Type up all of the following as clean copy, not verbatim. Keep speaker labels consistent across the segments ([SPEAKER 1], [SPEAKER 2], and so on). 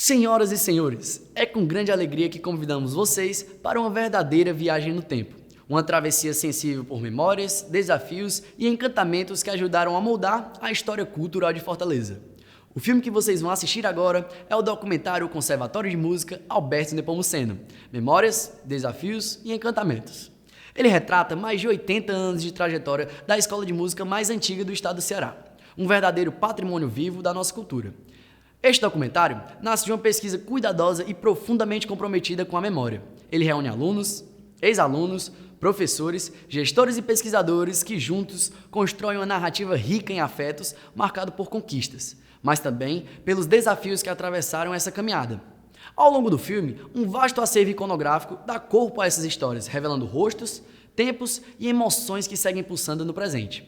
[SPEAKER 1] Senhoras e senhores, é com grande alegria que convidamos vocês para uma verdadeira viagem no tempo. Uma travessia sensível por memórias, desafios e encantamentos que ajudaram a moldar a história cultural de Fortaleza. O filme que vocês vão assistir agora é o documentário Conservatório de Música Alberto Nepomuceno, Memórias, Desafios e Encantamentos. Ele retrata mais de 80 anos de trajetória da escola de música mais antiga do estado do Ceará, um verdadeiro patrimônio vivo da nossa cultura. Este documentário nasce de uma pesquisa cuidadosa e profundamente comprometida com a memória. Ele reúne alunos, ex-alunos, professores, gestores e pesquisadores que juntos constroem uma narrativa rica em afetos, marcado por conquistas, mas também pelos desafios que atravessaram essa caminhada. Ao longo do filme, um vasto acervo iconográfico dá corpo a essas histórias, revelando rostos, tempos e emoções que seguem pulsando no presente.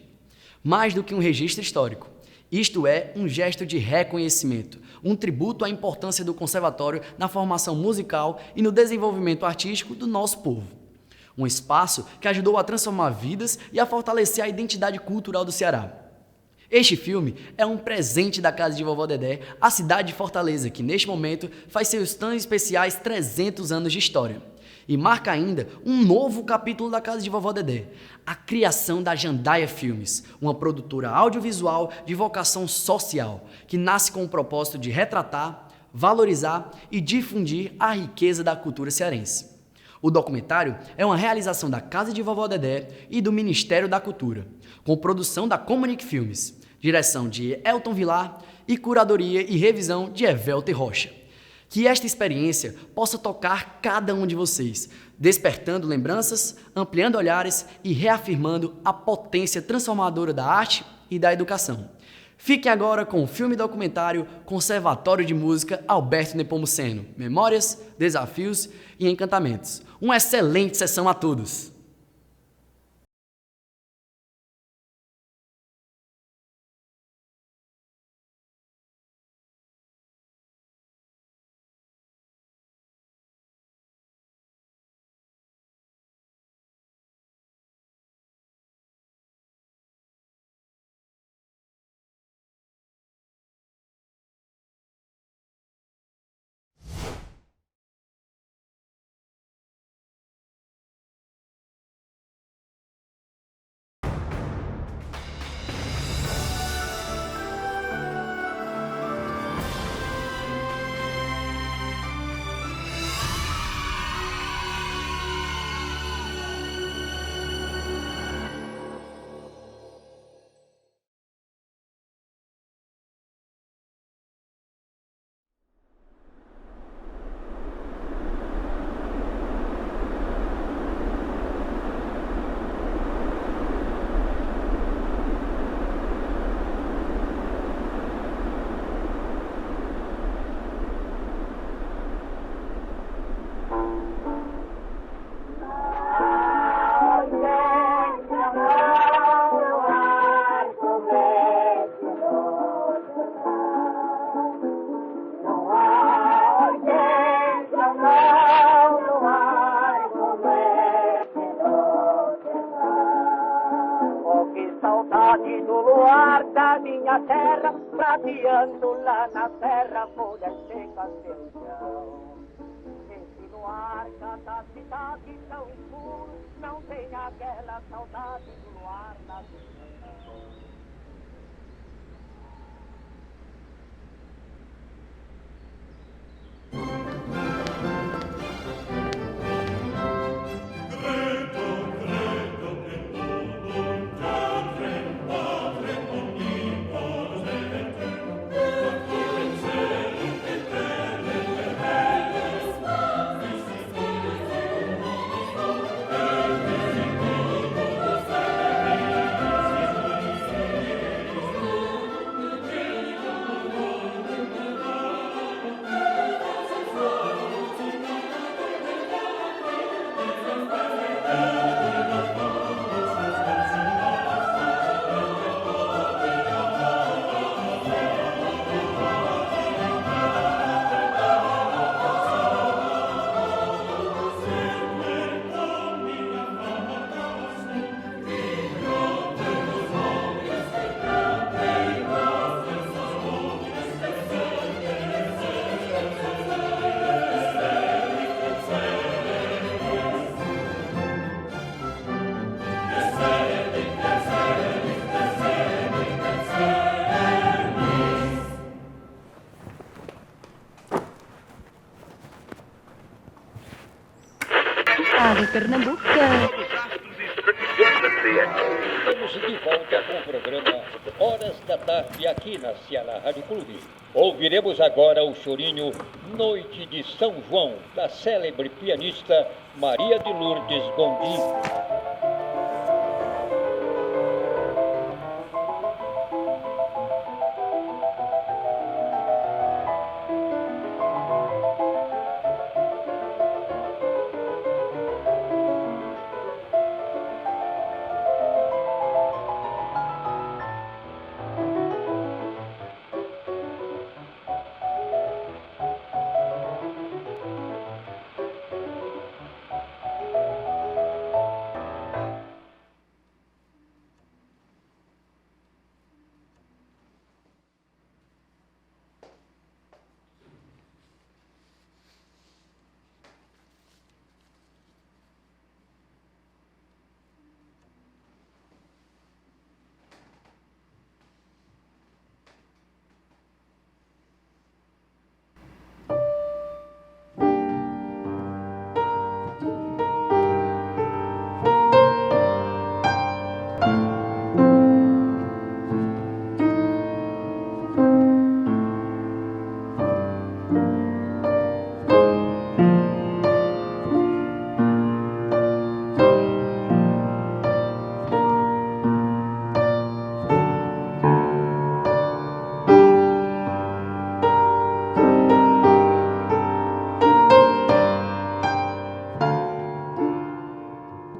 [SPEAKER 1] Mais do que um registro histórico, isto é um gesto de reconhecimento, um tributo à importância do conservatório na formação musical e no desenvolvimento artístico do nosso povo. Um espaço que ajudou a transformar vidas e a fortalecer a identidade cultural do Ceará. Este filme é um presente da Casa de Vovó Dedé, a cidade de Fortaleza, que neste momento faz seus tão especiais 300 anos de história. E marca ainda um novo capítulo da Casa de Vovó Dedé, a criação da Jandaia Filmes, uma produtora audiovisual de vocação social, que nasce com o propósito de retratar, valorizar e difundir a riqueza da cultura cearense. O documentário é uma realização da Casa de Vovó Dedé e do Ministério da Cultura, com produção da Comunic Filmes, direção de Elton Vilar e curadoria e revisão de Evelter Rocha. Que esta experiência possa tocar cada um de vocês, despertando lembranças, ampliando olhares e reafirmando a potência transformadora da arte e da educação. Fiquem agora com o filme documentário Conservatório de Música Alberto Nepomuceno, Memórias, Desafios e Encantamentos. Uma excelente sessão a todos!
[SPEAKER 2] Saudade do luar da minha terra, prateando lá na terra, folhas secas pelo chão. Esse luar, cada cidade tão escuro, não tem aquela saudade do luar na vida.
[SPEAKER 3] Rádio Pernambucana.
[SPEAKER 4] Estamos de volta com o programa Horas da Tarde aqui na Ceará Rádio Clube. Ouviremos agora o chorinho Noite de São João, da célebre pianista Maria de Lourdes Gondim.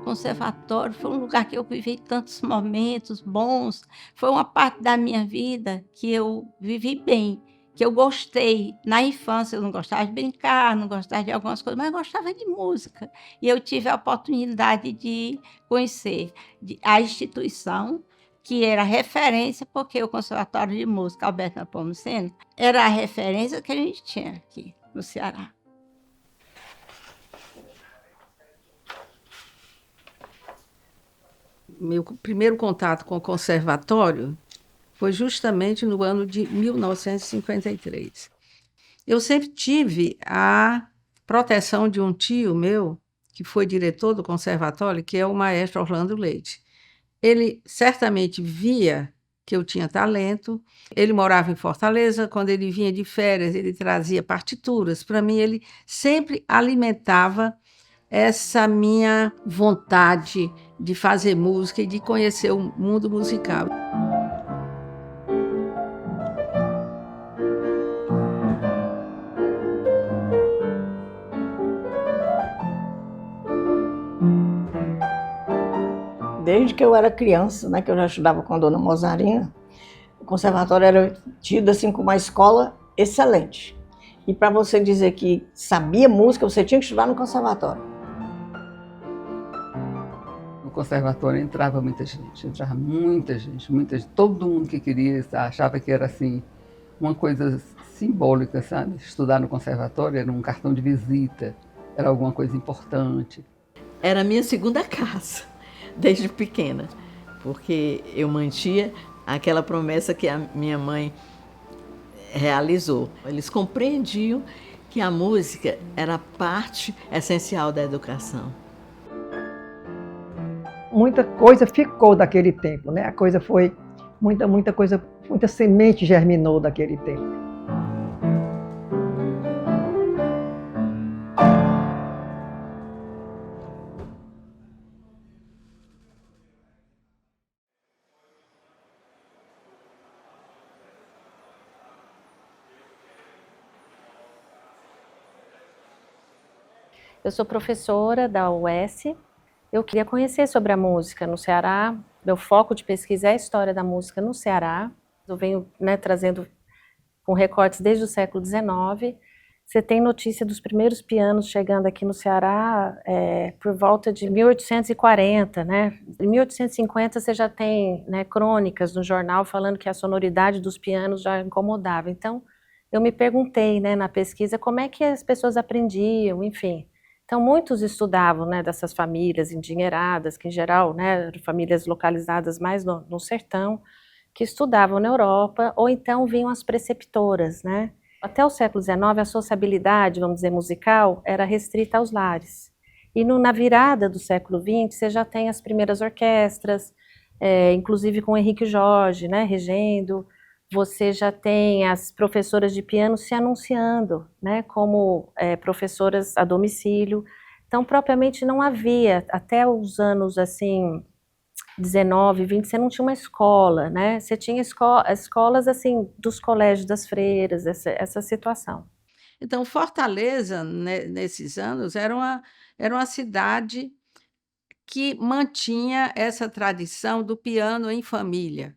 [SPEAKER 5] Conservatório foi um lugar que eu vivi tantos momentos bons, foi uma parte da minha vida que eu vivi bem, que eu gostei. Na infância eu não gostava de brincar, não gostava de algumas coisas, mas eu gostava de música. E eu tive a oportunidade de conhecer a instituição, que era referência, porque o Conservatório de Música Alberto Nepomuceno era a referência que a gente tinha aqui no Ceará.
[SPEAKER 6] Meu primeiro contato com o conservatório foi justamente no ano de 1953. Eu sempre tive a proteção de um tio meu, que foi diretor do conservatório, que é o maestro Orlando Leite. Ele certamente via que eu tinha talento. Ele morava em Fortaleza. Quando ele vinha de férias, ele trazia partituras. Para mim, ele sempre alimentava essa minha vontade de fazer música e de conhecer o mundo musical.
[SPEAKER 7] Desde que eu era criança, né, que eu já estudava com a dona Mozarina, o conservatório era tido assim como uma escola excelente. E para você dizer que sabia música, você tinha que estudar no conservatório.
[SPEAKER 6] No conservatório entrava muita gente, muita gente. Todo mundo que queria, achava que era assim, uma coisa simbólica, sabe? Estudar no conservatório era um cartão de visita, era alguma coisa importante.
[SPEAKER 8] Era a minha segunda casa, desde pequena, porque eu mantinha aquela promessa que a minha mãe realizou. Eles compreendiam que a música era parte essencial da educação.
[SPEAKER 9] Muita coisa ficou daquele tempo, né? A coisa foi, muita coisa, muita semente germinou daquele tempo.
[SPEAKER 10] Eu sou professora da UES. Eu queria conhecer sobre a música no Ceará. Meu foco de pesquisa é a história da música no Ceará. Eu venho, trazendo com recortes desde o século XIX. Você tem notícia dos primeiros pianos chegando aqui no Ceará por volta de 1840, né? Em 1850 você já tem crônicas no jornal falando que a sonoridade dos pianos já incomodava. Então, eu me perguntei, na pesquisa, como é que as pessoas aprendiam, enfim. Então, muitos estudavam, dessas famílias endinheiradas, que em geral, eram famílias localizadas mais no sertão, que estudavam na Europa, ou então vinham as preceptoras, Até o século XIX, a sociabilidade, vamos dizer, musical, era restrita aos lares. E na virada do século XX, você já tem as primeiras orquestras, inclusive com Henrique Jorge, né, regendo. Você já tem as professoras de piano se anunciando, né, como professoras a domicílio. Então, propriamente não havia, até os anos assim, 19, 20, você não tinha uma escola, né? Você tinha escolas assim, dos colégios das freiras, essa situação.
[SPEAKER 6] Então, Fortaleza, nesses anos, era uma cidade que mantinha essa tradição do piano em família.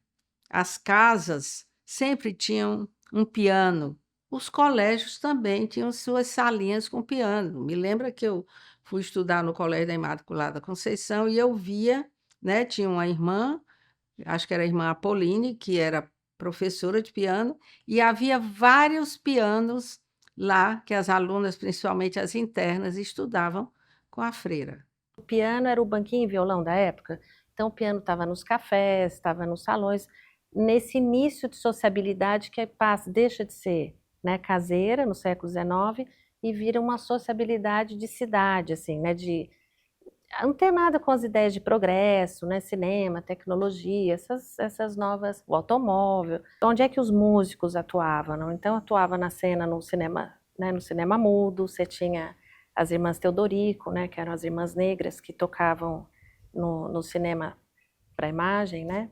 [SPEAKER 6] As casas sempre tinham um piano. Os colégios também tinham suas salinhas com piano. Me lembra que eu fui estudar no Colégio da Imaculada Conceição e eu via, né, tinha uma irmã, acho que era a irmã Apolline, que era professora de piano, e havia vários pianos lá que as alunas, principalmente as internas, estudavam com a freira.
[SPEAKER 10] O piano era o banquinho e violão da época, então o piano estava nos cafés, estava nos salões, nesse início de sociabilidade que deixa de ser, né, caseira no século XIX e vira uma sociabilidade de cidade, assim, né, antenada com as ideias de progresso, né, cinema, tecnologia, essas novas, o automóvel. Onde é que os músicos atuavam? Não? Então atuava na cena no cinema, né, no cinema mudo. Você tinha as irmãs Teodorico, né, que eram as irmãs negras que tocavam no cinema para imagem, né?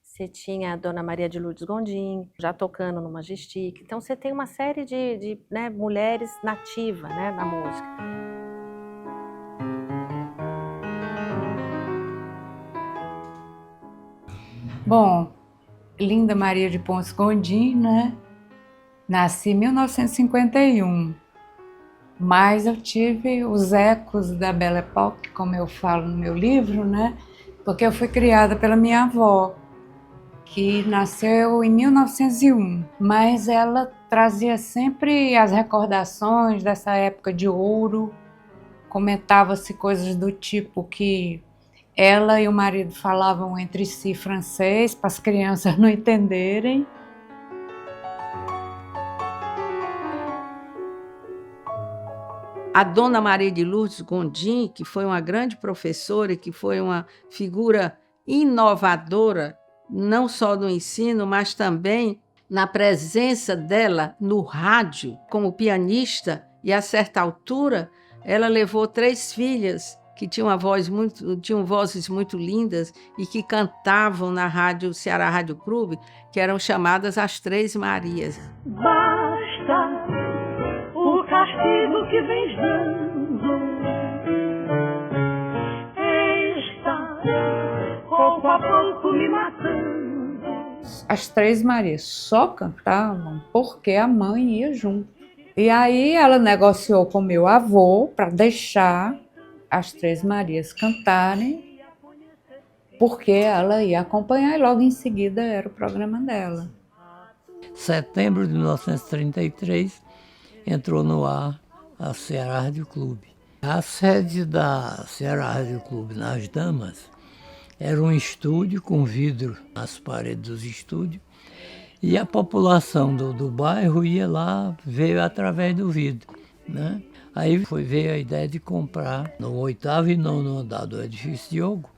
[SPEAKER 10] Você tinha a Dona Maria de Lourdes Gondim, já tocando no Majestic. Então você tem uma série de né, mulheres nativas, né, na música.
[SPEAKER 3] Bom, Linda Maria de Ponce Gondim, né? Nasci em 1951, mas eu tive os ecos da Belle Époque, como eu falo no meu livro, né? Porque eu fui criada pela minha avó, que nasceu em 1901, mas ela trazia sempre as recordações dessa época de ouro, comentava-se coisas do tipo que ela e o marido falavam entre si francês, para as crianças não entenderem.
[SPEAKER 6] A Dona Maria de Lourdes Gondim, que foi uma grande professora e que foi uma figura inovadora, não só no ensino, mas também na presença dela no rádio, como pianista, e a certa altura ela levou 3 filhas que tinham vozes muito lindas e que cantavam na rádio Ceará Rádio Clube, que eram chamadas as 3 Marias.
[SPEAKER 2] Basta o castigo que vens dando, está pouco a pouco me matando.
[SPEAKER 3] As 3 Marias só cantavam porque a mãe ia junto. E aí ela negociou com meu avô para deixar as 3 Marias cantarem, porque ela ia acompanhar e logo em seguida era o programa dela.
[SPEAKER 11] Setembro de 1933 entrou no ar a Ceará Rádio Clube. A sede da Ceará Rádio Clube nas Damas era um estúdio com vidro nas paredes dos estúdios e a população do bairro ia lá, veio através do vidro, né? Aí veio a ideia de comprar no 8º e 9º andar do edifício Diogo,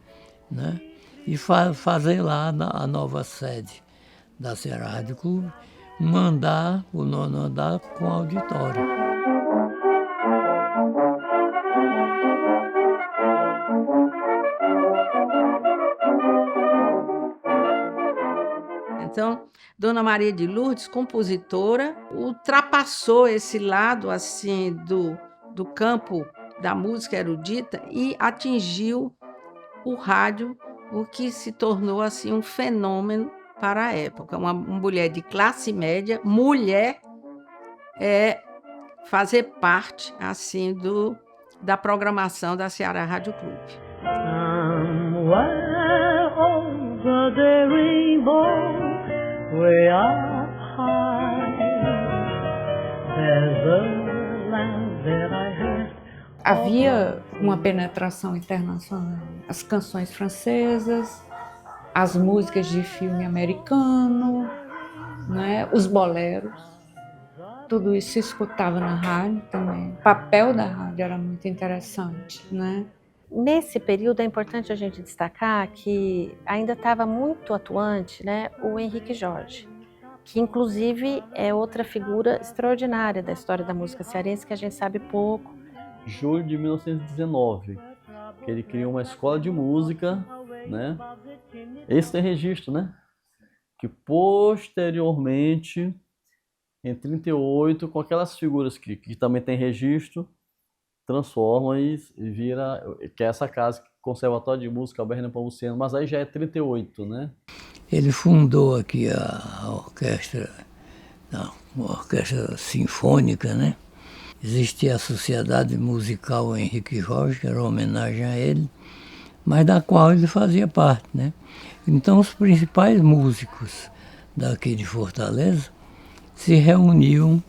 [SPEAKER 11] né? E fazer lá a nova sede da Ceará Rádio Clube, mandar o 9º andar com auditório.
[SPEAKER 6] Então, Dona Maria de Lourdes, compositora, ultrapassou esse lado assim do campo da música erudita e atingiu o rádio, o que se tornou assim um fenômeno para a época. Uma mulher de classe média, mulher, fazer parte assim da programação da Ceará Rádio Clube.
[SPEAKER 2] Over the rainbow, way up high, there's a land that I heard.
[SPEAKER 3] Havia uma penetração internacional. As canções francesas, as músicas de filme americano, né? Os boleros. tudo isso se escutava na rádio também. O papel da rádio era muito interessante, né?
[SPEAKER 10] Nesse período é importante a gente destacar que ainda estava muito atuante, né, o Henrique Jorge, que inclusive é outra figura extraordinária da história da música cearense que a gente sabe pouco.
[SPEAKER 12] Julho de 1919, que ele criou uma escola de música, né? Esse tem registro, né? Que posteriormente, em 38, com aquelas figuras que também tem registro, transforma e vira, que é essa casa, Conservatório de Música Alberto Nepomuceno, mas aí já é 38, né?
[SPEAKER 11] Ele fundou aqui a orquestra, uma orquestra sinfônica, né? Existia a Sociedade Musical Henrique Jorge, que era uma homenagem a ele, mas da qual ele fazia parte, né? Então os principais músicos daqui de Fortaleza se reuniam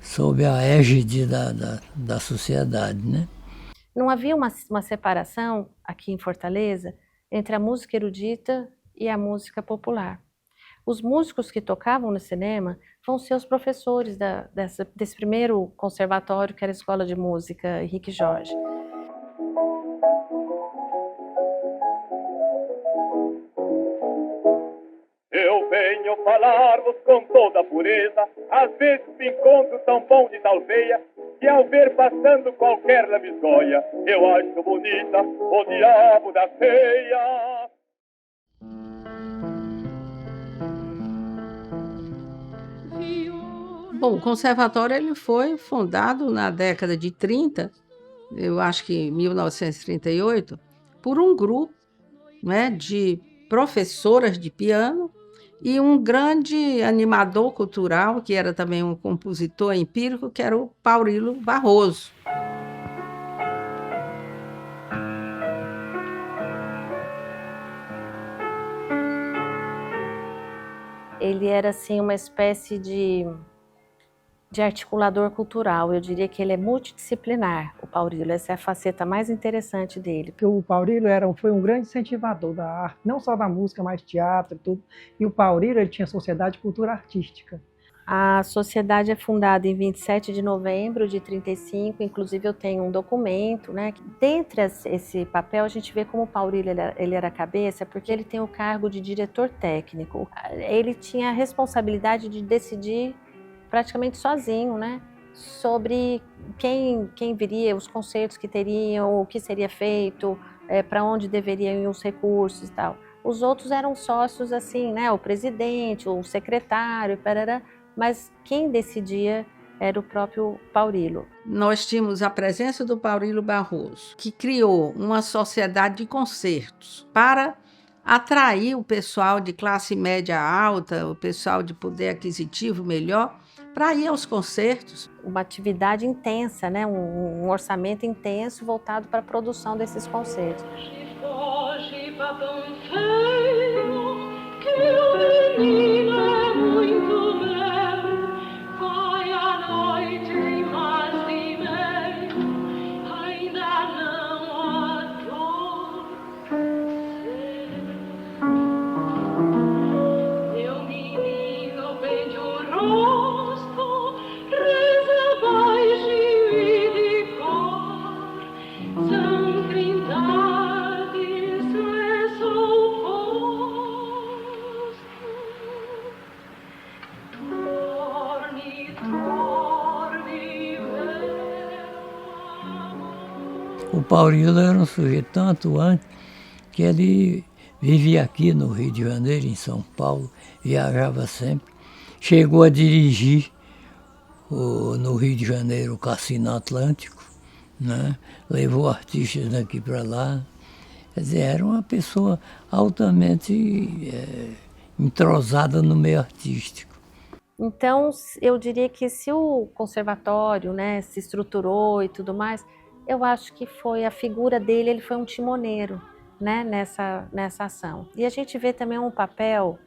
[SPEAKER 11] sob a égide da sociedade, né?
[SPEAKER 10] Não havia uma separação aqui em Fortaleza entre a música erudita e a música popular. Os músicos que tocavam no cinema vão ser os professores desse primeiro conservatório, que era a Escola de Música Henrique Jorge.
[SPEAKER 13] Eu venho falar-vos com toda a pureza, às vezes me encontro tão bom de tal veia, que ao ver passando qualquer lambisgoia, eu acho bonita o diabo da ceia.
[SPEAKER 6] Bom, o conservatório ele foi fundado na década de 30, eu acho que 1938, por um grupo, né, de professoras de piano e um grande animador cultural, que era também um compositor empírico, que era o Paurilo Barroso.
[SPEAKER 10] Ele era assim uma espécie de articulador cultural. Eu diria que ele é multidisciplinar, o Paurilo. Essa é a faceta mais interessante dele.
[SPEAKER 9] Porque o Paurilo foi um grande incentivador da arte, não só da música, mas teatro e tudo. E o Paurilo ele tinha Sociedade de Cultura Artística.
[SPEAKER 10] A sociedade é fundada em 27 de novembro de 35, inclusive eu tenho um documento, né? Dentre esse papel a gente vê como o Paurilo ele era a cabeça, porque ele tem o cargo de diretor técnico. Ele tinha a responsabilidade de decidir praticamente sozinho, né? Sobre quem viria, os concertos que teriam, o que seria feito, para onde deveriam ir os recursos e tal. Os outros eram sócios assim, né? O presidente, o secretário, parará. Mas quem decidia era o próprio Paurilo.
[SPEAKER 6] Nós tínhamos a presença do Paurilo Barroso, que criou uma sociedade de concertos para atrair o pessoal de classe média alta, o pessoal de poder aquisitivo melhor, para ir aos concertos.
[SPEAKER 10] Uma atividade intensa, né? Um orçamento intenso voltado para a produção desses concertos.
[SPEAKER 11] O Paurilo era um sujeito tão atuante que ele vivia aqui no Rio de Janeiro, em São Paulo, viajava sempre. Chegou a dirigir no Rio de Janeiro o Cassino Atlântico, né? Levou artistas daqui para lá. Quer dizer, era uma pessoa altamente entrosada no meio artístico.
[SPEAKER 10] Então, eu diria que se o conservatório, né, se estruturou e tudo mais, eu acho que foi a figura dele, ele foi um timoneiro, né, nessa ação. E a gente vê também um papel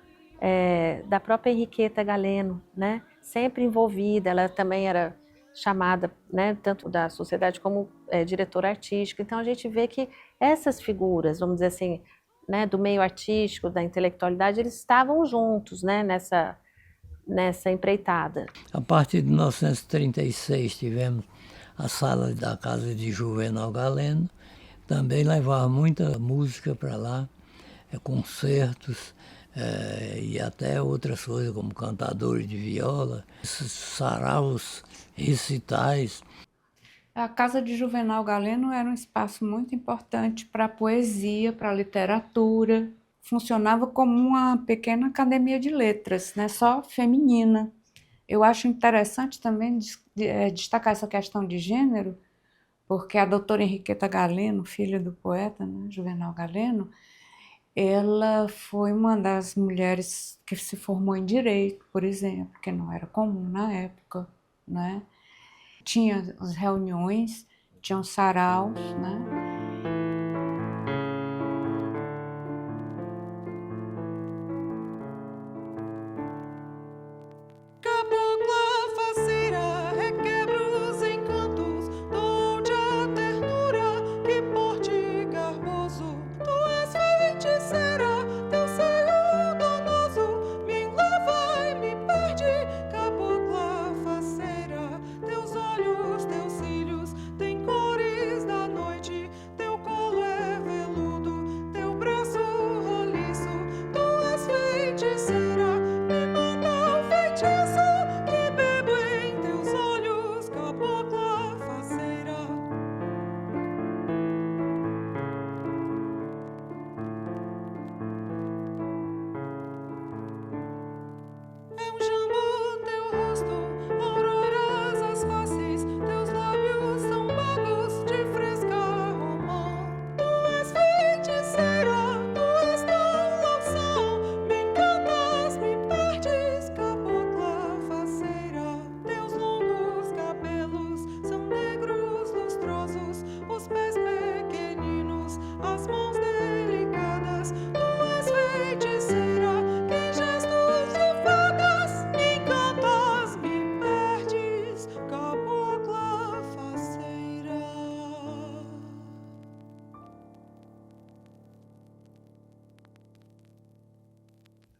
[SPEAKER 10] da própria Henriqueta Galeno, né, sempre envolvida, ela também era chamada, né, tanto da sociedade como diretora artística. Então a gente vê que essas figuras, vamos dizer assim, né, do meio artístico, da intelectualidade, eles estavam juntos, né, nessa empreitada?
[SPEAKER 11] A partir de 1936 tivemos a sala da casa de Juvenal Galeno, também levava muita música para lá, concertos e até outras coisas como cantadores de viola, saraus, recitais.
[SPEAKER 3] A casa de Juvenal Galeno era um espaço muito importante para a poesia, para a literatura. Funcionava como uma pequena academia de letras, né, só feminina. Eu acho interessante também destacar essa questão de gênero, porque a doutora Henriqueta Galeno, filha do poeta, né, Juvenal Galeno, ela foi uma das mulheres que se formou em direito, por exemplo, que não era comum na época, né? Tinha as reuniões, tinham saraus, né?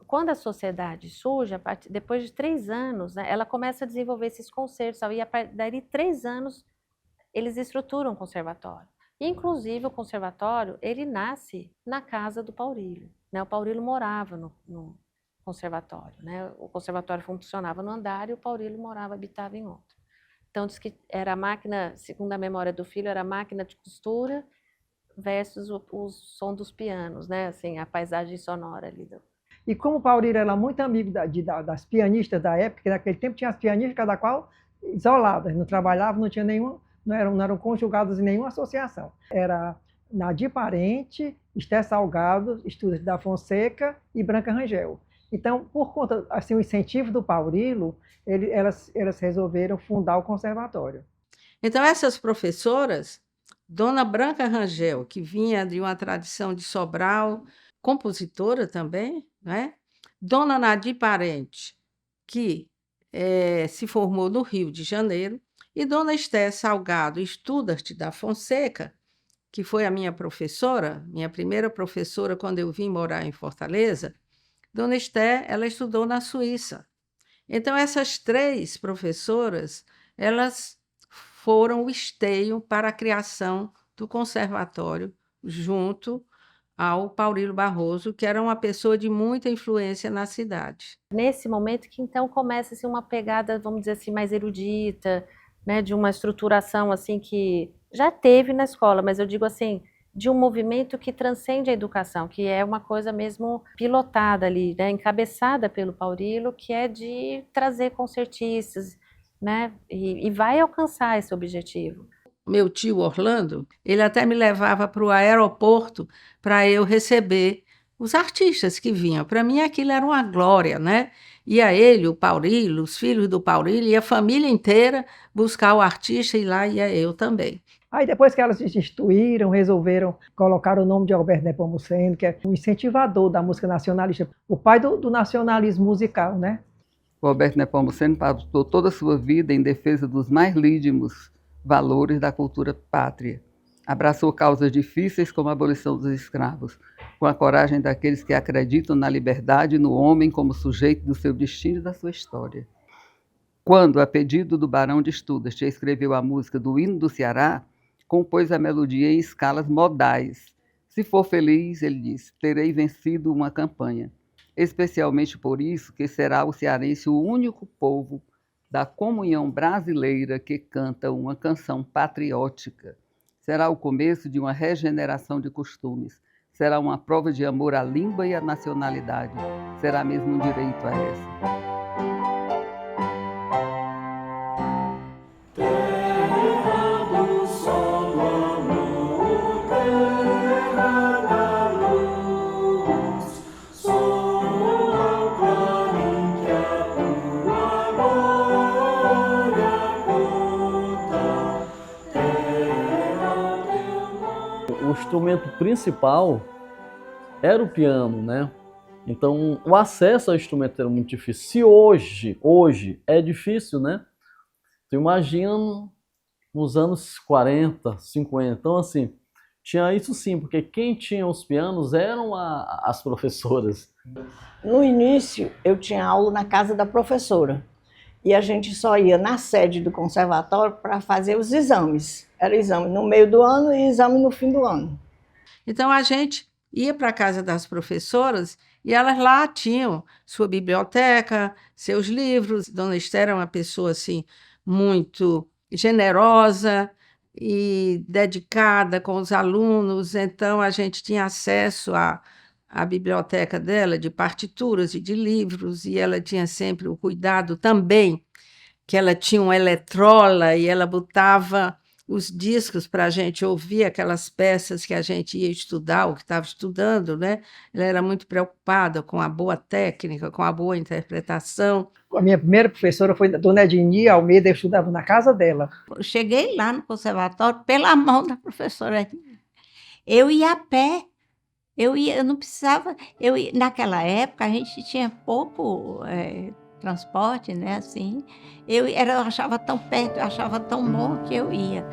[SPEAKER 10] Quando a sociedade surge, depois de 3 anos, né, ela começa a desenvolver esses concertos, e a partir daí 3 anos eles estruturam o conservatório. Inclusive o conservatório, ele nasce na casa do Paurílio, né? O Paurílio morava no conservatório, né? O conservatório funcionava no andar e o Paurílio habitava em outro. Então diz que era a máquina, segundo a memória do filho, era a máquina de costura versus o som dos pianos, né? Assim, a paisagem sonora ali
[SPEAKER 9] E como o Paurílio era muito amigo das pianistas da época, naquele tempo tinha as pianistas, cada qual isoladas, não trabalhavam, não tinha nenhuma, não eram conjugadas em nenhuma associação. Era Nadir Parente, Esther Salgado, Estudas da Fonseca e Branca Rangel. Então, por conta, assim, o incentivo do Paurílio, elas resolveram fundar o conservatório.
[SPEAKER 6] Então, essas professoras, Dona Branca Rangel, que vinha de uma tradição de Sobral, compositora também, né? Dona Nadir Parente, que se formou no Rio de Janeiro, e Dona Esther Salgado Studart da Fonseca, que foi a minha professora, minha primeira professora quando eu vim morar em Fortaleza. Dona Esther, ela estudou na Suíça. Então, essas 3 professoras, elas foram o esteio para a criação do conservatório, junto ao Paurílio Barroso, que era uma pessoa de muita influência na cidade.
[SPEAKER 10] Nesse momento que então começa-se uma pegada, vamos dizer assim, mais erudita, né, de uma estruturação assim que já teve na escola, mas eu digo assim, de um movimento que transcende a educação, que é uma coisa mesmo pilotada ali, né, encabeçada pelo Paurílio, que é de trazer concertistas, né, e vai alcançar esse objetivo.
[SPEAKER 6] Meu tio Orlando, ele até me levava para o aeroporto para eu receber os artistas que vinham. Para mim aquilo era uma glória, né? Ia ele, o Paurílio, os filhos do Paurílio, e a família inteira buscar o artista, e lá ia eu também.
[SPEAKER 9] Aí depois que elas se instituíram, resolveram colocar o nome de Alberto Nepomuceno, que é um incentivador da música nacionalista, o pai do nacionalismo musical, né?
[SPEAKER 14] O Alberto Nepomuceno passou toda a sua vida em defesa dos mais lídimos valores da cultura pátria. Abraçou causas difíceis como a abolição dos escravos. com a coragem daqueles que acreditam na liberdade e no homem como sujeito do seu destino e da sua história. Quando, a pedido do Barão de Studas, escreveu a música do Hino do Ceará, compôs a melodia em escalas modais. Se for feliz, ele diz, terei vencido uma campanha, especialmente por isso que será o cearense o único povo da comunhão brasileira que canta uma canção patriótica. Será o começo de uma regeneração de costumes, será uma prova de amor à língua e à nacionalidade, será mesmo um direito a essa.
[SPEAKER 12] O instrumento principal era o piano, né? Então, o acesso ao instrumento era muito difícil. Se hoje é difícil, né? Tu imagina nos anos 40, 50. Então, assim, tinha isso sim, porque quem tinha os pianos eram as professoras.
[SPEAKER 7] No início, eu tinha aula na casa da professora. E a gente só ia na sede do conservatório para fazer os exames. Era exame no meio do ano e exame no fim do ano.
[SPEAKER 6] Então, a gente ia para a casa das professoras e elas lá tinham sua biblioteca, seus livros. Dona Esther era uma pessoa assim, muito generosa e dedicada com os alunos. Então, a gente tinha acesso à biblioteca dela, de partituras e de livros, e ela tinha sempre o cuidado também, que ela tinha uma eletrola e ela botava os discos para a gente ouvir aquelas peças que a gente ia estudar, ou que estava estudando, né? Ela era muito preocupada com a boa técnica, com a boa interpretação.
[SPEAKER 9] A minha primeira professora foi a Dona Ednia Almeida, eu estudava na casa dela.
[SPEAKER 5] Eu cheguei lá no conservatório pela mão da professora. Eu ia a pé. Eu não precisava. Naquela época, a gente tinha pouco transporte, né? Assim, eu achava tão perto, eu achava tão bom que eu ia.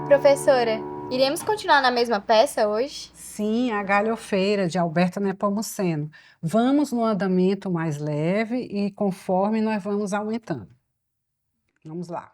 [SPEAKER 15] Professora, iremos continuar na mesma peça hoje?
[SPEAKER 16] Sim, a Galhofeira, de Alberto Nepomuceno. Vamos no andamento mais leve e conforme nós vamos aumentando. Vamos lá.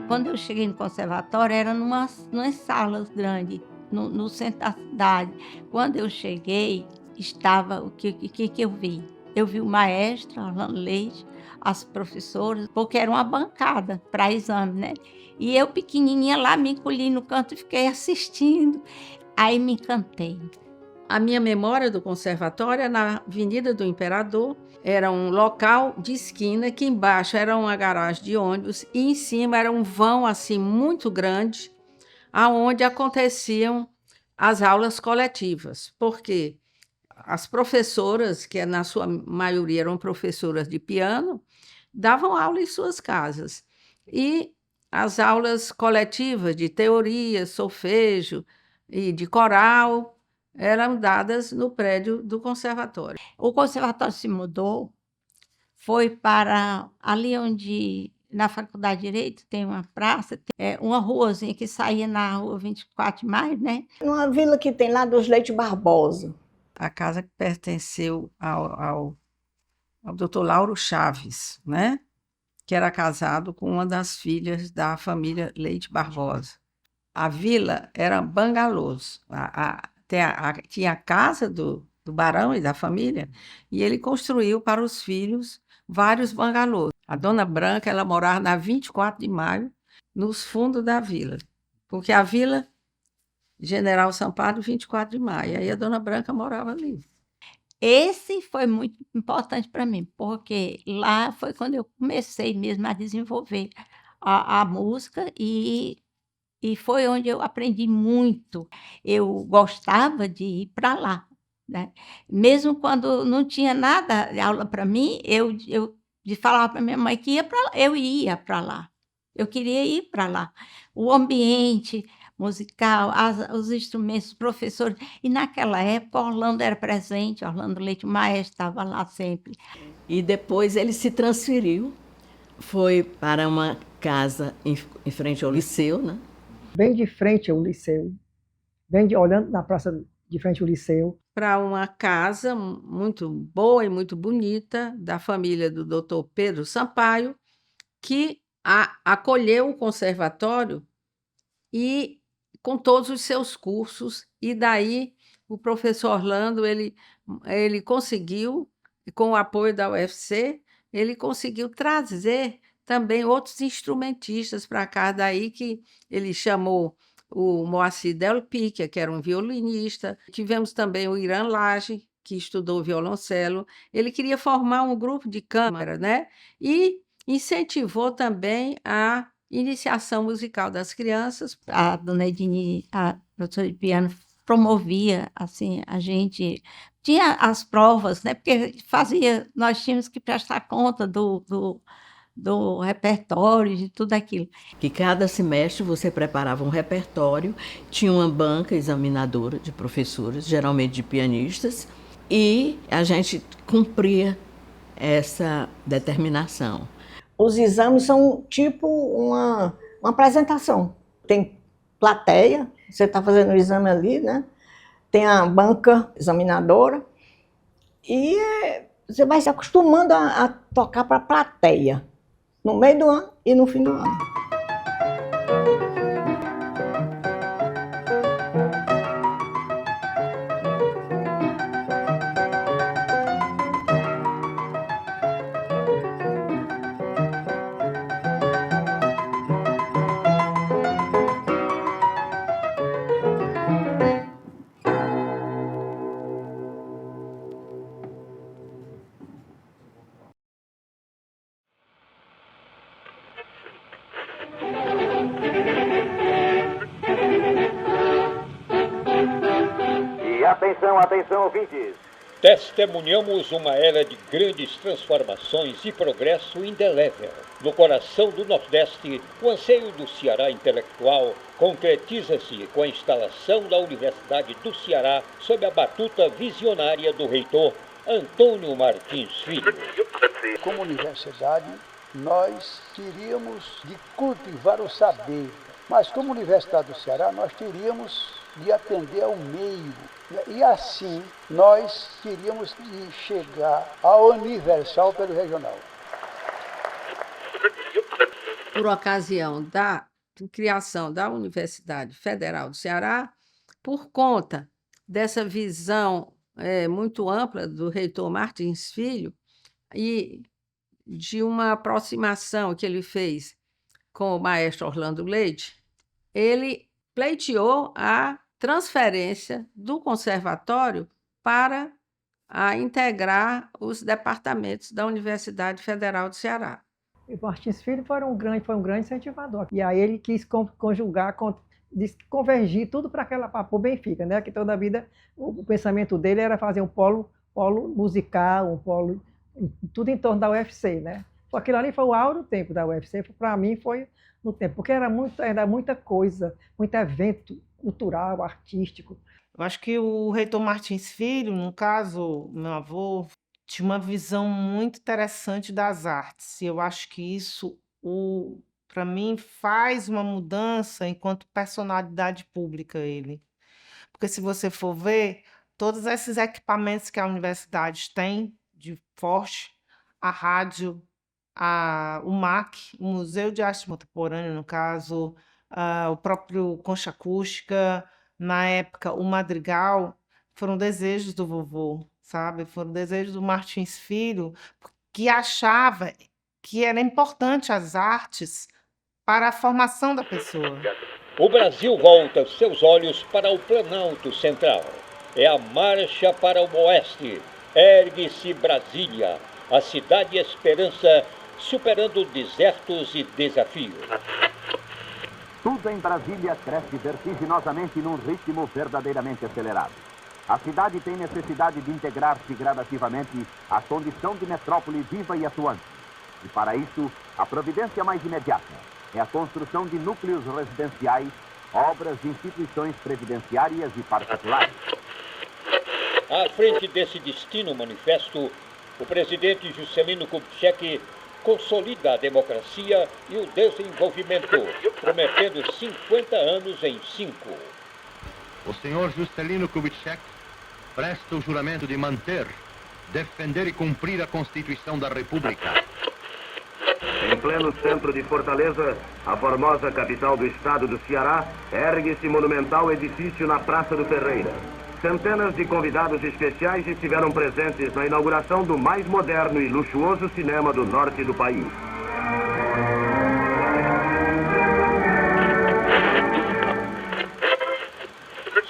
[SPEAKER 5] Quando eu cheguei no conservatório, era numas salas grandes, no centro da cidade. Quando eu cheguei, estava o que eu vi? Eu vi o maestro, Orlando Leite, as professoras, porque era uma bancada para exame, né? E eu, pequenininha, lá me encolhi no canto e fiquei assistindo. Aí me encantei.
[SPEAKER 6] A minha memória do conservatório é na Avenida do Imperador. Era um local de esquina, que embaixo era uma garagem de ônibus e em cima era um vão assim muito grande, aonde aconteciam as aulas coletivas, porque as professoras, que na sua maioria eram professoras de piano, davam aula em suas casas. E as aulas coletivas de teoria, solfejo e de coral eram dadas no prédio do conservatório.
[SPEAKER 5] O conservatório se mudou, foi para ali onde, na Faculdade de Direito, tem uma praça, tem uma ruazinha que saía na rua 24 de Maio, né?
[SPEAKER 7] Uma vila que tem lá dos Leite Barbosa.
[SPEAKER 6] A casa que pertenceu ao Dr. Lauro Chaves, né? Que era casado com uma das filhas da família Leite Barbosa. A vila era bangalôs. Tinha a casa do barão e da família, e ele construiu para os filhos vários bangalôs. A Dona Branca, ela morava na 24 de Maio, nos fundos da vila, porque a vila General Sampaio, 24 de Maio, aí a Dona Branca morava ali.
[SPEAKER 5] Esse foi muito importante para mim, porque lá foi quando eu comecei mesmo a desenvolver a música e foi onde eu aprendi muito. Eu gostava de ir para lá, né? Mesmo quando não tinha nada de aula para mim, eu falava para minha mãe que ia para lá, eu ia para lá. Eu queria ir para lá. O ambiente musical, os instrumentos, os professores. E naquela época, Orlando era presente, Orlando Leite Maestro estava lá sempre.
[SPEAKER 8] E depois ele se transferiu, foi para uma casa em frente ao liceu, né?
[SPEAKER 9] Bem de frente ao liceu, olhando na praça de frente ao liceu.
[SPEAKER 6] Para uma casa muito boa e muito bonita, da família do Dr. Pedro Sampaio, que acolheu o conservatório e com todos os seus cursos, e daí o professor Orlando, ele conseguiu, com o apoio da UFC, ele conseguiu trazer também outros instrumentistas para cá, daí que ele chamou o Moacir Del Picchia, que era um violinista, tivemos também o Irã Lage, que estudou violoncelo, ele queria formar um grupo de câmara, né? E incentivou também a iniciação musical das crianças.
[SPEAKER 5] A dona Edine, a professora de piano, promovia, assim, a gente tinha as provas, né? Porque nós tínhamos que prestar conta do repertório, de tudo aquilo.
[SPEAKER 8] Que cada semestre você preparava um repertório, tinha uma banca examinadora de professores, geralmente de pianistas, e a gente cumpria essa determinação.
[SPEAKER 7] Os exames são tipo uma apresentação. Tem plateia, você está fazendo o exame ali, né? Tem a banca examinadora e você vai se acostumando a tocar para a plateia, no meio do ano e no fim do ano.
[SPEAKER 13] Atenção, ouvintes.
[SPEAKER 4] Testemunhamos uma era de grandes transformações e progresso indelével. No coração do Nordeste, o anseio do Ceará intelectual concretiza-se com a instalação da Universidade do Ceará sob a batuta visionária do reitor Antônio Martins Filho.
[SPEAKER 17] Como universidade, nós teríamos de cultivar o saber, mas como Universidade do Ceará, nós teríamos de atender ao meio. E assim, nós teríamos de chegar ao universal pelo regional.
[SPEAKER 6] Por ocasião da criação da Universidade Federal do Ceará, por conta dessa visão muito ampla do reitor Martins Filho e de uma aproximação que ele fez com o maestro Orlando Leite, ele pleiteou a transferência do conservatório para integrar os departamentos da Universidade Federal do Ceará.
[SPEAKER 9] E o Martins Filho foi um grande incentivador. E aí ele quis conjugar, convergir tudo para o Benfica, né? Que toda a vida o pensamento dele era fazer um polo musical, um polo, tudo em torno da UFC, né? Aquilo ali foi o áureo tempo da UFC, para mim foi no tempo, porque era muita coisa, muito evento cultural, artístico.
[SPEAKER 18] Eu acho que o reitor Martins Filho, no caso, meu avô, tinha uma visão muito interessante das artes. E eu acho que isso, para mim, faz uma mudança enquanto personalidade pública ele. Porque se você for ver, todos esses equipamentos que a universidade tem de forte, a rádio, o MAC, o Museu de Arte Contemporânea, no caso, o próprio Concha Acústica, na época, o Madrigal, foram desejos do vovô, sabe? Foram desejos do Martins Filho, que achava que era importante as artes para a formação da pessoa.
[SPEAKER 4] O Brasil volta seus olhos para o Planalto Central. É a marcha para o Oeste. Ergue-se Brasília, a cidade esperança, superando desertos e desafios.
[SPEAKER 19] Tudo em Brasília cresce vertiginosamente num ritmo verdadeiramente acelerado. A cidade tem necessidade de integrar-se gradativamente à condição de metrópole viva e atuante. E para isso, a providência mais imediata é a construção de núcleos residenciais, obras de instituições previdenciárias e particulares.
[SPEAKER 4] À frente desse destino manifesto, o presidente Juscelino Kubitschek consolida a democracia e o desenvolvimento, prometendo 50 anos em 5.
[SPEAKER 20] O senhor Juscelino Kubitschek presta o juramento de manter, defender e cumprir a Constituição da República.
[SPEAKER 21] Em pleno centro de Fortaleza, a formosa capital do estado do Ceará, ergue-se monumental edifício na Praça do Ferreira. Centenas de convidados especiais estiveram presentes na inauguração do mais moderno e luxuoso cinema do norte do país.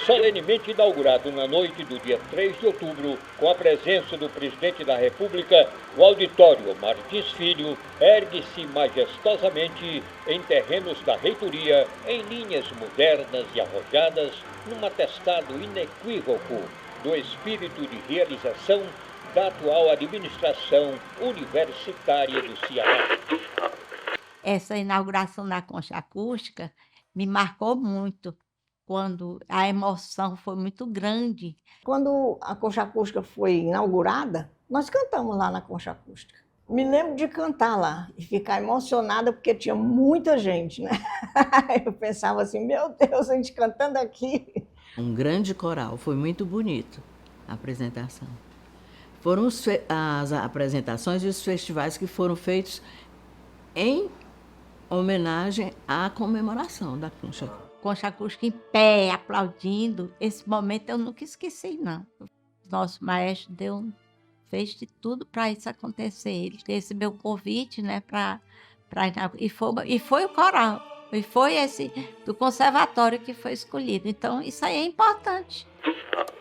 [SPEAKER 4] Solenemente inaugurado na noite do dia 3 de outubro, com a presença do presidente da República, o auditório Martins Filho ergue-se majestosamente em terrenos da reitoria, em linhas modernas e arrojadas, num atestado inequívoco do espírito de realização da atual administração universitária do Ceará.
[SPEAKER 5] Essa inauguração da Concha Acústica me marcou muito, quando a emoção foi muito grande.
[SPEAKER 7] Quando a Concha Acústica foi inaugurada, nós cantamos lá na Concha Acústica. Me lembro de cantar lá e ficar emocionada porque tinha muita gente, né? Eu pensava assim, meu Deus, a gente cantando aqui.
[SPEAKER 8] Um grande coral, foi muito bonito a apresentação. Foram as apresentações e os festivais que foram feitos em homenagem à comemoração da Concha Acústica.
[SPEAKER 5] Concha Acústica em pé, aplaudindo. Esse momento eu nunca esqueci, não. Nosso maestro fez de tudo para isso acontecer. Ele recebeu o convite, né, e foi o coral. E foi esse do conservatório que foi escolhido. Então, isso aí é importante.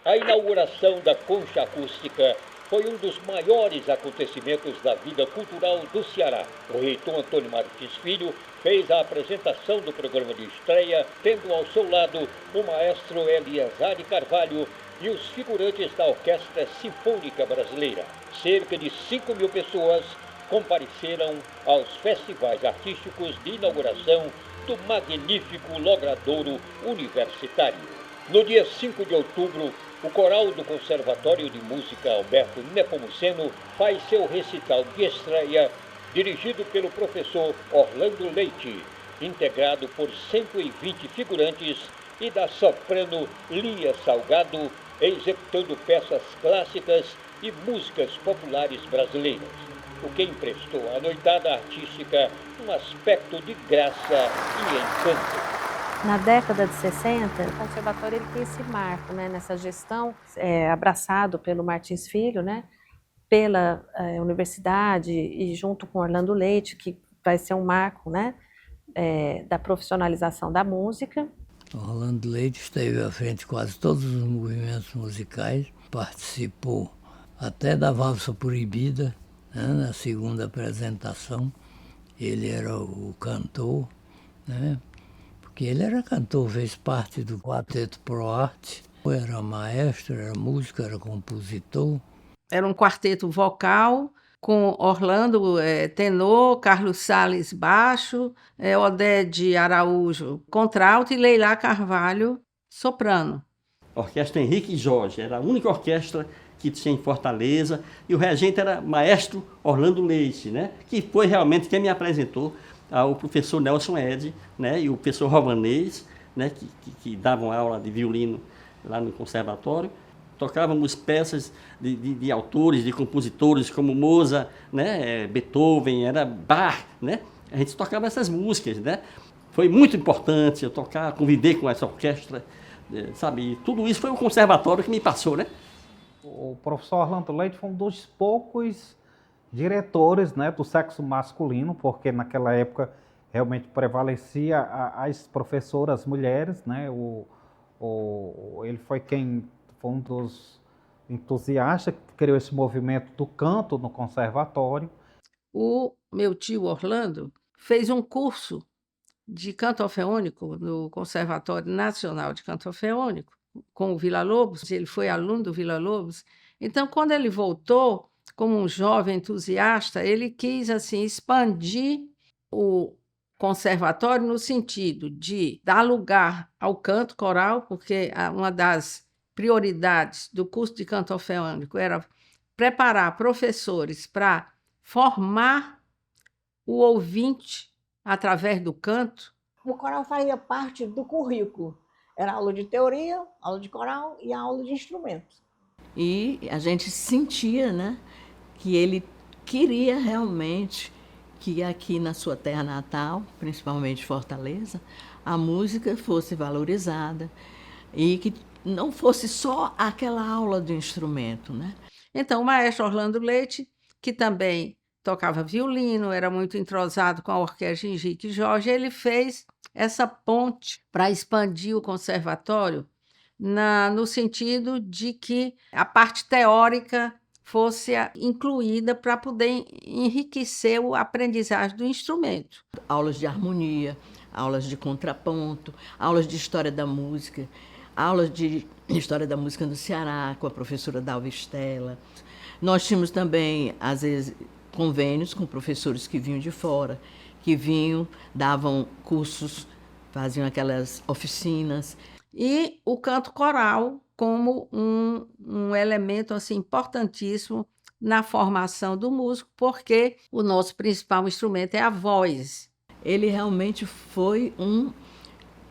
[SPEAKER 4] A inauguração da Concha Acústica foi um dos maiores acontecimentos da vida cultural do Ceará. O reitor Antônio Martins Filho fez a apresentação do programa de estreia, tendo ao seu lado o maestro Eliezer de Carvalho e os figurantes da Orquestra Sinfônica Brasileira. Cerca de 5.000 pessoas compareceram aos festivais artísticos de inauguração do magnífico Logradouro Universitário. No dia 5 de outubro, o coral do Conservatório de Música Alberto Nepomuceno faz seu recital de estreia, dirigido pelo professor Orlando Leite, integrado por 120 figurantes e da soprano Lia Salgado, executando peças clássicas e músicas populares brasileiras, o que emprestou à noitada artística um aspecto de graça e encanto.
[SPEAKER 10] Na década de 60, o conservatório ele tem esse marco, né, nessa gestão, abraçado pelo Martins Filho, né, pela universidade e junto com Orlando Leite, que vai ser um marco, né, da profissionalização da música.
[SPEAKER 11] Orlando Leite esteve à frente de quase todos os movimentos musicais, participou até da Valsa Proibida, né, na segunda apresentação. Ele era o cantor, né? Porque ele era cantor, fez parte do Quarteto Pro Arte, era maestro, era músico, era compositor.
[SPEAKER 6] Era um quarteto vocal com Orlando tenor, Carlos Salles baixo, Odede Araújo contralto e Leila Carvalho soprano.
[SPEAKER 22] Orquestra Henrique Jorge, era a única orquestra que tinha em Fortaleza, e o regente era maestro Orlando Leite, né? Que foi realmente quem me apresentou ao professor Nelson Ed, né? E o professor Rovanês, né? Que davam aula de violino lá no conservatório. Tocávamos peças de autores, de compositores como Mozart, né? Beethoven, era Bach, né? A gente tocava essas músicas, né? Foi muito importante eu tocar, conviver com essa orquestra, sabe? E tudo isso foi o conservatório que me passou, né?
[SPEAKER 23] O professor Orlando Leite foi um dos poucos
[SPEAKER 1] diretores, né, do sexo masculino, porque naquela época realmente prevalecia as professoras mulheres, né? Ele foi um dos entusiastas que criou esse movimento do canto no conservatório.
[SPEAKER 6] O meu tio Orlando fez um curso de canto orfeônico no Conservatório Nacional de Canto Orfeônico com o Villa-Lobos. Ele foi aluno do Villa-Lobos. Então, quando ele voltou como um jovem entusiasta, ele quis assim expandir o conservatório no sentido de dar lugar ao canto coral, porque uma das prioridades do curso de canto orfeônico era preparar professores para formar o ouvinte através do canto.
[SPEAKER 7] O coral fazia parte do currículo. Era aula de teoria, aula de coral e aula de instrumentos.
[SPEAKER 8] E a gente sentia, né, que ele queria realmente que aqui na sua terra natal, principalmente Fortaleza, a música fosse valorizada e que não fosse só aquela aula de instrumento, né?
[SPEAKER 6] Então, o maestro Orlando Leite, que também tocava violino, era muito entrosado com a orquestra de Henrique Jorge, ele fez essa ponte para expandir o conservatório no sentido de que a parte teórica fosse incluída para poder enriquecer a aprendizagem do instrumento.
[SPEAKER 8] Aulas de harmonia, aulas de contraponto, aulas de história da música, aulas de história da música no Ceará, com a professora Dalva Estela. Nós tínhamos também, às vezes, convênios com professores que vinham de fora, que vinham, davam cursos, faziam aquelas oficinas.
[SPEAKER 6] E o canto coral como um elemento assim, importantíssimo na formação do músico, porque o nosso principal instrumento é a voz.
[SPEAKER 8] Ele realmente foi um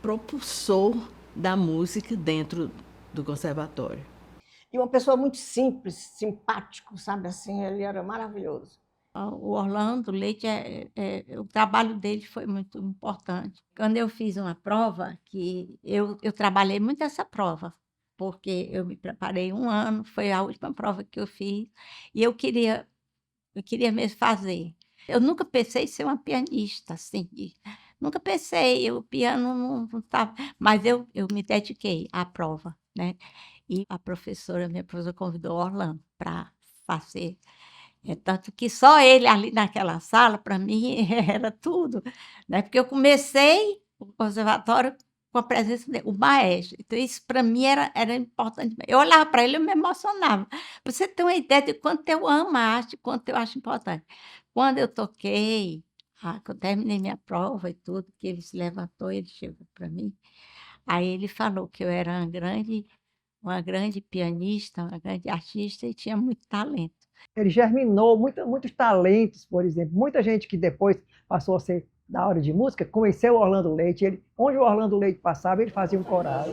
[SPEAKER 8] propulsor da música dentro do conservatório.
[SPEAKER 7] E uma pessoa muito simples, simpático, sabe assim, ele era maravilhoso.
[SPEAKER 5] O Orlando Leite, o trabalho dele foi muito importante. Quando eu fiz uma prova, que eu trabalhei muito essa prova, porque eu me preparei 1 ano, foi a última prova que eu fiz, e eu queria mesmo fazer. Eu nunca pensei em ser uma pianista, assim, nunca pensei, o piano não estava, mas eu me dediquei à prova, né? E minha professora convidou o Orlando para fazer. Tanto que só ele ali naquela sala, para mim, era tudo, né? Porque eu comecei o conservatório com a presença dele, o maestro. Então, isso para mim era importante. Eu olhava para ele e me emocionava. Pra você ter uma ideia de quanto eu amo a arte, quanto eu acho importante. Quando eu toquei, quando eu terminei minha prova e tudo, que ele se levantou, ele chegou para mim, aí ele falou que eu era uma grande pianista, uma grande artista e tinha muito talento.
[SPEAKER 9] Ele germinou muitos talentos, por exemplo. Muita gente que depois passou a ser da área de música conheceu o Orlando Leite. Onde o Orlando Leite passava, ele fazia um coral.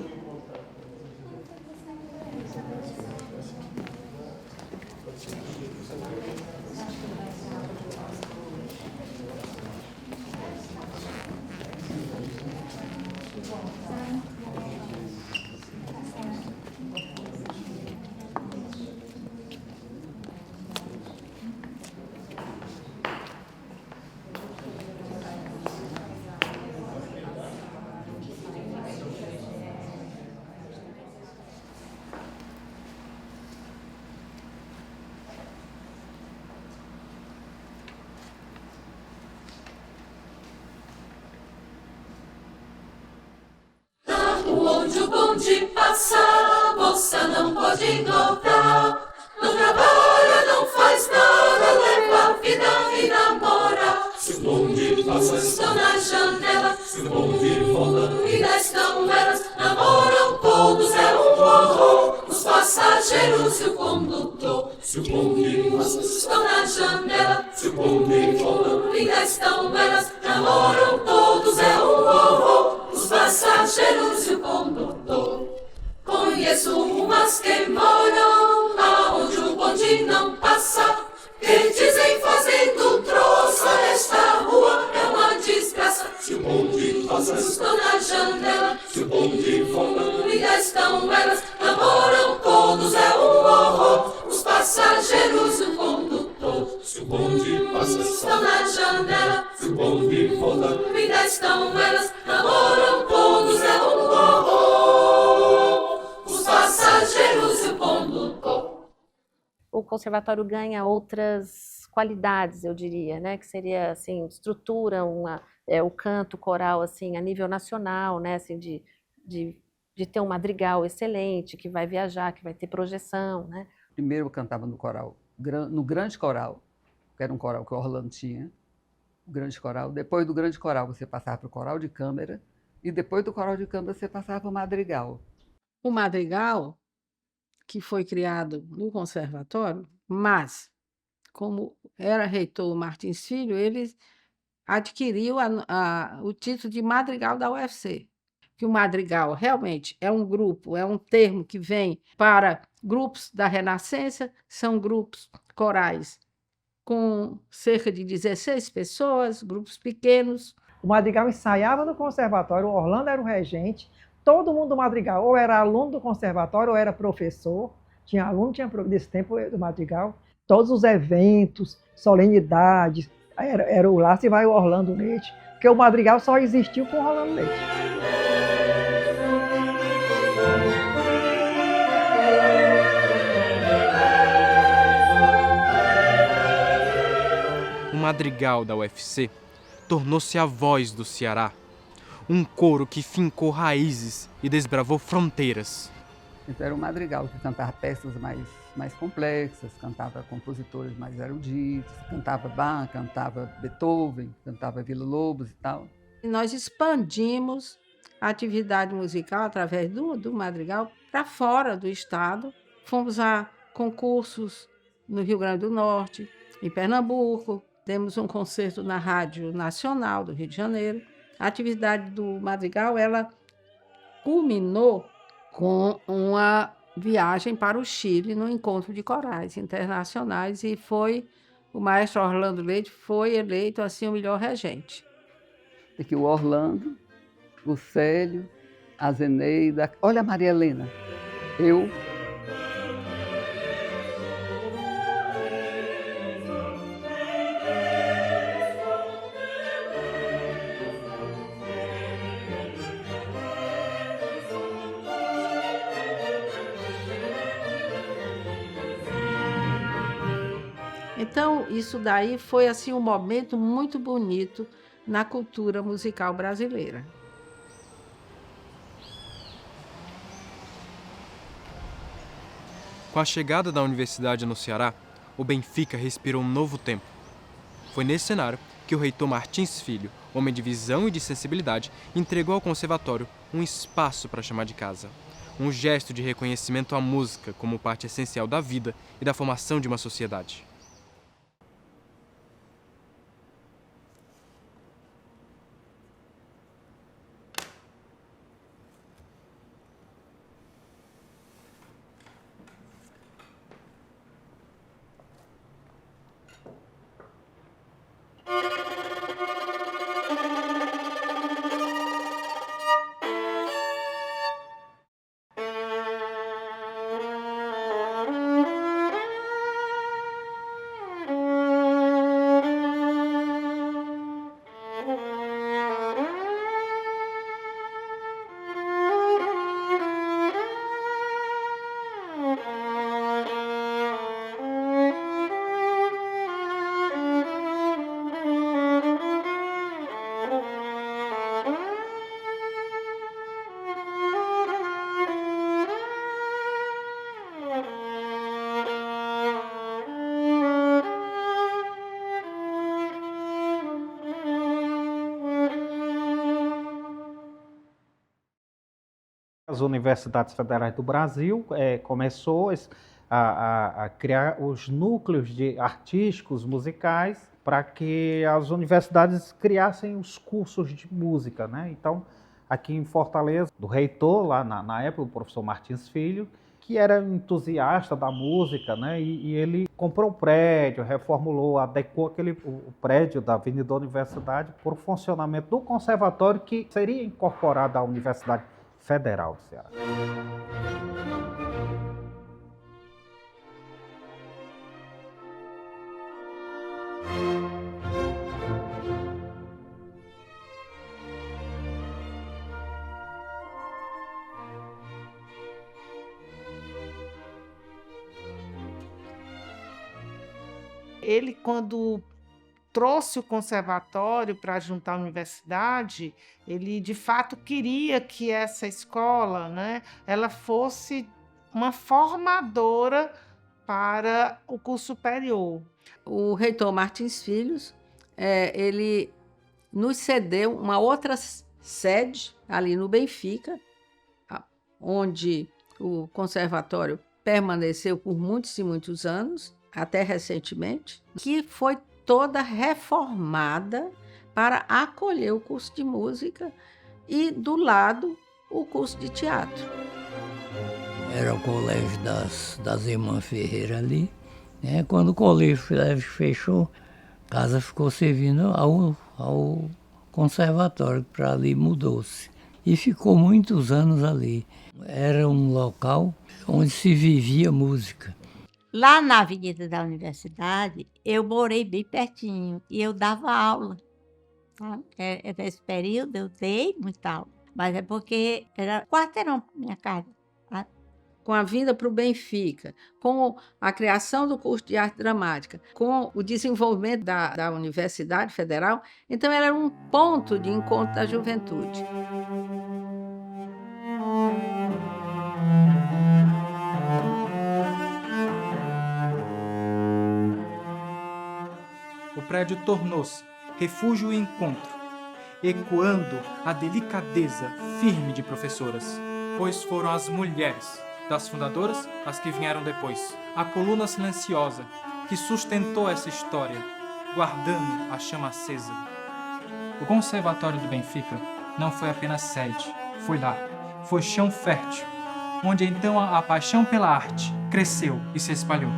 [SPEAKER 2] Onde o bonde passa, a moça não pode engordar. Não trabalha, não faz nada, leva a vida e namora. Se o bonde passa, estão na janela. Se o bonde volta e dá estão elas, namoram todos, é um horror. Os passageiros e o condutor. Se o bonde passa, estão na janela. Se o bonde volta e dá estão elas, namoram todos, é um horror. Os passageiros e o condutor. Conheço umas que moram aonde o bonde não passa, que dizem fazendo troça, esta rua é uma desgraça. Se o bonde passa, estão na janela. Se o bonde volta e já estão elas, namoram todos, é um horror. Os passageiros e o condutor. Se o bonde estão na janela, se o bonde volta, vida estão elas, namoram todos, é um horror. Os passageiros e o ponto.
[SPEAKER 10] O conservatório ganha outras qualidades, eu diria, né? Que seria assim, estrutura o canto coral assim a nível nacional, né? Assim, de ter um madrigal excelente, que vai viajar, que vai ter projeção, né?
[SPEAKER 3] Primeiro eu cantava no coral, no grande coral, que era um coral que o Orlando tinha, o grande coral. Depois do grande coral você passava para o coral de câmara, e depois do coral de câmara você passava para o madrigal.
[SPEAKER 6] O madrigal, que foi criado no conservatório, mas, como era reitor Martins Filho, ele adquiriu o título de madrigal da UFC. Que o madrigal realmente é um grupo, é um termo que vem para grupos da Renascença, são grupos corais com cerca de 16 pessoas, grupos pequenos.
[SPEAKER 9] O madrigal ensaiava no conservatório, o Orlando era o regente, todo mundo do madrigal ou era aluno do conservatório ou era professor, tinha aluno, tinha desse tempo do madrigal, todos os eventos, solenidades, era o Lá se vai o Orlando Leite, porque o madrigal só existiu com o Orlando Leite.
[SPEAKER 14] O madrigal da UFC tornou-se a voz do Ceará, um coro que fincou raízes e desbravou fronteiras.
[SPEAKER 3] Então, era um madrigal que cantava peças mais complexas, cantava compositores mais eruditos, cantava Bach, cantava Beethoven, cantava Villa-Lobos e tal.
[SPEAKER 6] E nós expandimos a atividade musical através do madrigal para fora do estado. Fomos a concursos no Rio Grande do Norte, em Pernambuco, demos um concerto na Rádio Nacional do Rio de Janeiro. A atividade do madrigal, ela culminou com uma viagem para o Chile no encontro de corais internacionais e o maestro Orlando Leite foi eleito assim o melhor regente.
[SPEAKER 3] Aqui o Orlando, o Célio, a Zeneida, olha a Maria Helena, eu.
[SPEAKER 6] Então, isso daí foi assim um momento muito bonito na cultura musical brasileira.
[SPEAKER 14] Com a chegada da universidade no Ceará, o Benfica respirou um novo tempo. Foi nesse cenário que o reitor Martins Filho, homem de visão e de sensibilidade, entregou ao conservatório um espaço para chamar de casa. Um gesto de reconhecimento à música como parte essencial da vida e da formação de uma sociedade.
[SPEAKER 1] As universidades federais do Brasil começou a criar os núcleos artísticos, musicais, para que as universidades criassem os cursos de música, né? Então, aqui em Fortaleza, do reitor, lá na época, o professor Martins Filho, que era entusiasta da música, né? E ele comprou um prédio, reformulou, adequou o prédio da Avenida da Universidade para o funcionamento do conservatório, que seria incorporado à Universidade Federal do Ceará.
[SPEAKER 18] Ele, quando trouxe o conservatório para juntar à universidade, ele de fato queria que essa escola, né, ela fosse uma formadora para o curso superior.
[SPEAKER 6] O reitor Martins Filho, ele nos cedeu uma outra sede ali no Benfica, onde o conservatório permaneceu por muitos e muitos anos, até recentemente, que foi toda reformada para acolher o curso de música e, do lado, o curso de teatro.
[SPEAKER 11] Era o colégio das Irmãs Ferreira ali. Quando o colégio fechou, a casa ficou servindo ao conservatório, para ali mudou-se. E ficou muitos anos ali. Era um local onde se vivia música.
[SPEAKER 5] Lá na Avenida da Universidade, eu morei bem pertinho e eu dava aula. Tá? Nesse período eu dei muita aula, mas é porque era quarteirão para minha casa. Tá?
[SPEAKER 6] Com a vinda para o Benfica, com a criação do curso de arte dramática, com o desenvolvimento da Universidade Federal, então ela era um ponto de encontro da juventude.
[SPEAKER 12] O prédio tornou-se refúgio e encontro, ecoando a delicadeza firme de professoras, pois foram as mulheres, das fundadoras às que vieram depois, a coluna silenciosa que sustentou essa história, guardando a chama acesa. O Conservatório do Benfica não foi apenas sede, foi lá, foi chão fértil, onde então a paixão pela arte cresceu e se espalhou.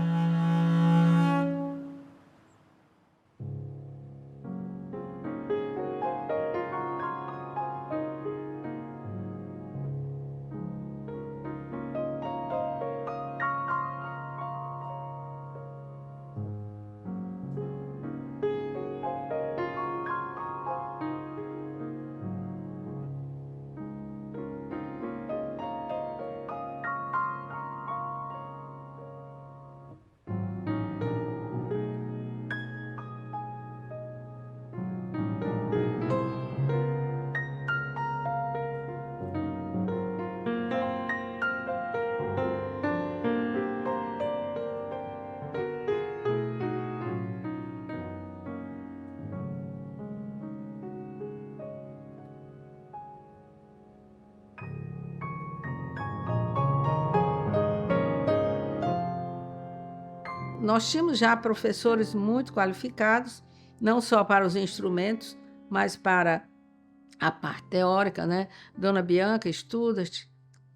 [SPEAKER 6] Nós tínhamos já professores muito qualificados, não só para os instrumentos, mas para a parte teórica, né? Dona Bianca Studart,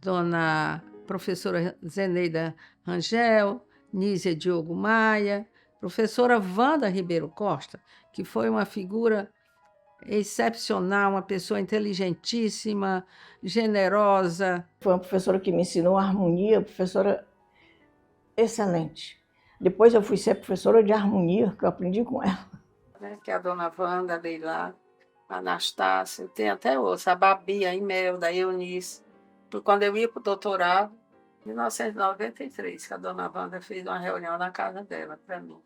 [SPEAKER 6] dona professora Zeneida Rangel, Nízia Diogo Maia, professora Wanda Ribeiro Costa, que foi uma figura excepcional, uma pessoa inteligentíssima, generosa.
[SPEAKER 7] Foi uma professora que me ensinou harmonia, professora excelente. Depois eu fui ser professora de harmonia, que eu aprendi com ela.
[SPEAKER 6] Que é a dona Wanda, a Leila, a Anastácia, tem até outra, a Babi, a Imelda, a Eunice. Quando eu ia para o doutorado, em 1993, que a dona Wanda fez uma reunião na casa dela para mim.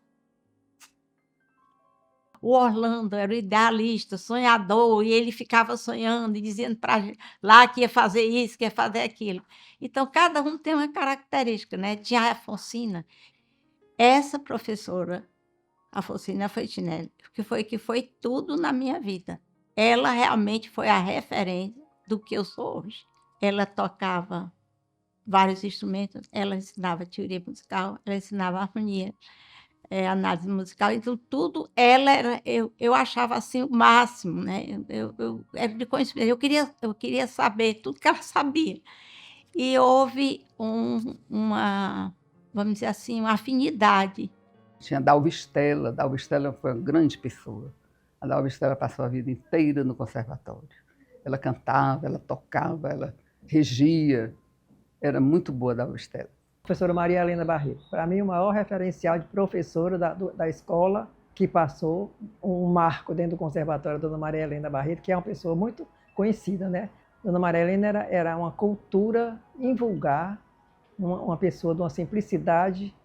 [SPEAKER 5] O Orlando era o idealista, sonhador, e ele ficava sonhando e dizendo para lá que ia fazer isso, que ia fazer aquilo. Então, cada um tem uma característica, né? Tinha a Afonsina. Essa professora, Afonsina Feitinelli, que foi tudo na minha vida. Ela realmente foi a referência do que eu sou hoje. Ela tocava vários instrumentos, ela ensinava teoria musical, ela ensinava harmonia, análise musical, então tudo ela era, eu achava assim o máximo, né? Eu era de conhecimento, eu queria saber tudo que ela sabia. E houve uma, vamos dizer assim, uma afinidade.
[SPEAKER 3] Tinha a Dalva Estela. Dalva Estela foi uma grande pessoa. A Dalva Estela passou a vida inteira no conservatório. Ela cantava, ela tocava, ela regia. Era muito boa a Dalva Estela.
[SPEAKER 9] Professora Maria Helena Barreto. Para mim, o maior referencial de professora da escola que passou um marco dentro do conservatório, a dona Maria Helena Barreto, que é uma pessoa muito conhecida, né? Dona Maria Helena era uma cultura invulgar, uma pessoa de uma simplicidade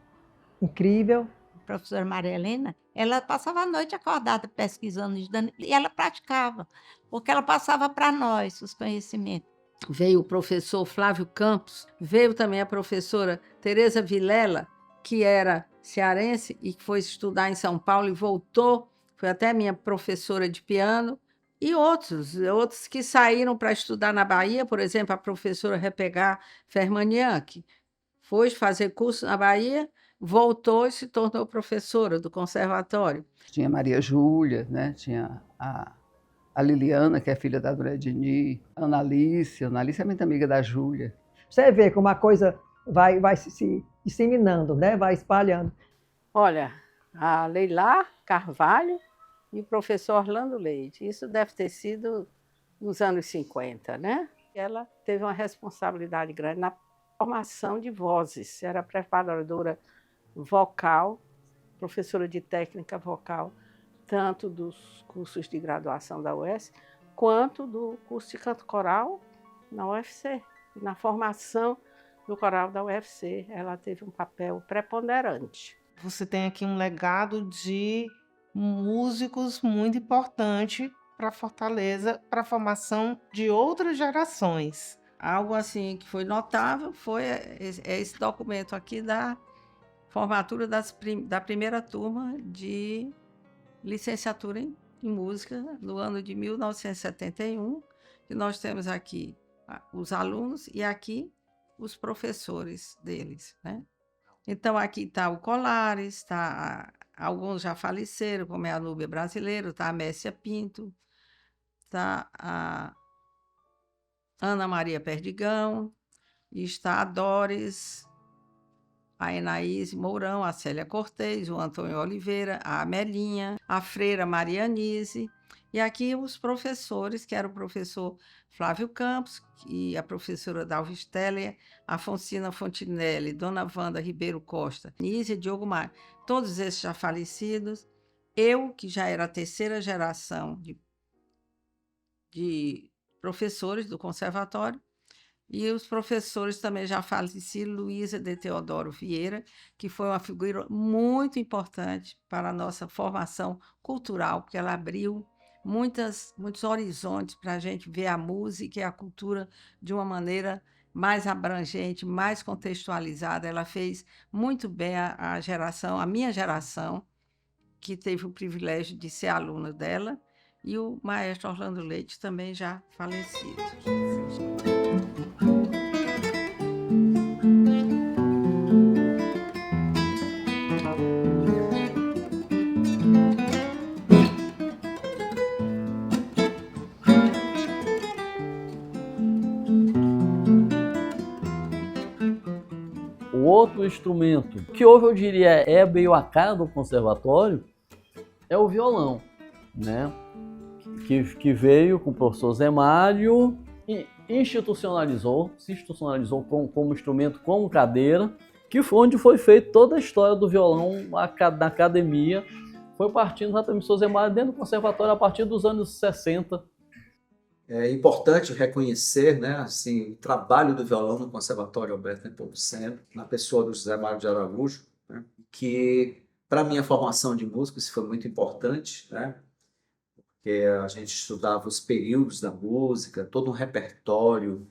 [SPEAKER 9] incrível,
[SPEAKER 5] a professora Maria Helena, ela passava a noite acordada pesquisando, estudando, e ela praticava, porque ela passava para nós os conhecimentos.
[SPEAKER 6] Veio o professor Flávio Campos, veio também a professora Tereza Vilela, que era cearense e que foi estudar em São Paulo e voltou, foi até minha professora de piano, e outros que saíram para estudar na Bahia, por exemplo, a professora Repegar Fermanian, que foi fazer curso na Bahia, voltou e se tornou professora do conservatório.
[SPEAKER 3] Tinha Maria Júlia, né? Tinha a Liliana, que é filha da Dona Edni, a Ana Alice é muito amiga da Júlia.
[SPEAKER 9] Você vê como a coisa vai se disseminando, né? Vai espalhando.
[SPEAKER 6] Olha, a Leila Carvalho e o professor Orlando Leite. Isso deve ter sido nos anos 50, né? Ela teve uma responsabilidade grande na formação de vozes. Era preparadora vocal, professora de técnica vocal, tanto dos cursos de graduação da UES, quanto do curso de canto coral na UFC. Na formação do coral da UFC, ela teve um papel preponderante.
[SPEAKER 18] Você tem aqui um legado de músicos muito importante para Fortaleza, para a formação de outras gerações.
[SPEAKER 6] Algo assim que foi notável foi esse documento aqui da formatura da primeira turma de licenciatura em música no ano de 1971, que nós temos aqui os alunos e aqui os professores deles, né? Então aqui está o Colares, alguns já faleceram, como é a Núbia Brasileira, está a Messia Pinto, está a Ana Maria Perdigão, e está a Doris, a Enaíse Mourão, a Célia Cortez, o Antônio Oliveira, a Amelinha, a freira Marianise, e aqui os professores, que era o professor Flávio Campos e a professora Dalva Steller, a Afonsina Fontinelli, Dona Wanda Ribeiro Costa, Nízia Diogo Maia, todos esses já falecidos. Eu, que já era a terceira geração de professores do conservatório, e os professores também já falecidos, Luísa de Teodoro Vieira, que foi uma figura muito importante para a nossa formação cultural, porque ela abriu muitos horizontes para a gente ver a música e a cultura de uma maneira mais abrangente, mais contextualizada. Ela fez muito bem a minha geração, que teve o privilégio de ser aluna dela, e o maestro Orlando Leite, também já falecido.
[SPEAKER 15] O outro instrumento que hoje eu diria é meio a cara do conservatório é o violão, né? Que veio com o professor Zé Mário e se institucionalizou como instrumento, como cadeira, que foi onde foi feita toda a história do violão na academia. Foi partindo exatamente do professor Zé Mário dentro do conservatório a partir dos anos 60.
[SPEAKER 16] É importante reconhecer, né, assim, o trabalho do violão no Conservatório Alberto Nepomuceno, na pessoa do José Mário de Araújo, né, que para a minha formação de músico isso foi muito importante, né, porque a gente estudava os períodos da música, todo um repertório,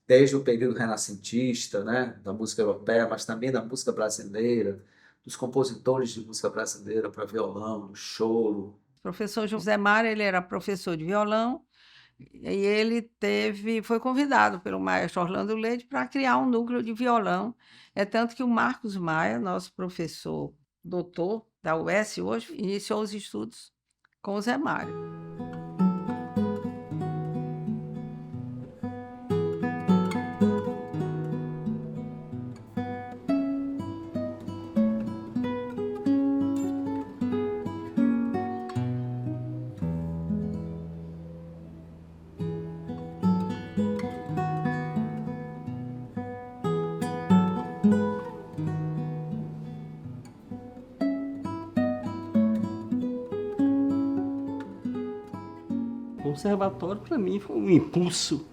[SPEAKER 16] desde o período renascentista, né, da música europeia, mas também da música brasileira, dos compositores de música brasileira para violão, choro.
[SPEAKER 6] O professor José Mário, ele era professor de violão, e ele foi convidado pelo maestro Orlando Leite para criar um núcleo de violão. É tanto que o Marcos Maia, nosso professor doutor da UES hoje, iniciou os estudos com o Zé Mário.
[SPEAKER 22] O conservatório, para mim, foi um impulso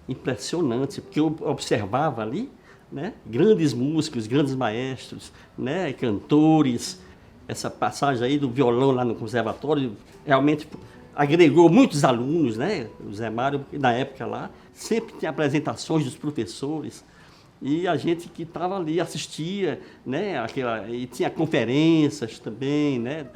[SPEAKER 22] impressionante, porque eu observava ali, né, grandes músicos, grandes maestros, né, cantores, essa passagem aí do violão lá no conservatório realmente agregou muitos alunos, né? O Zé Mário, na época lá, sempre tinha apresentações dos professores e a gente que estava ali assistia, né? E tinha conferências também, né?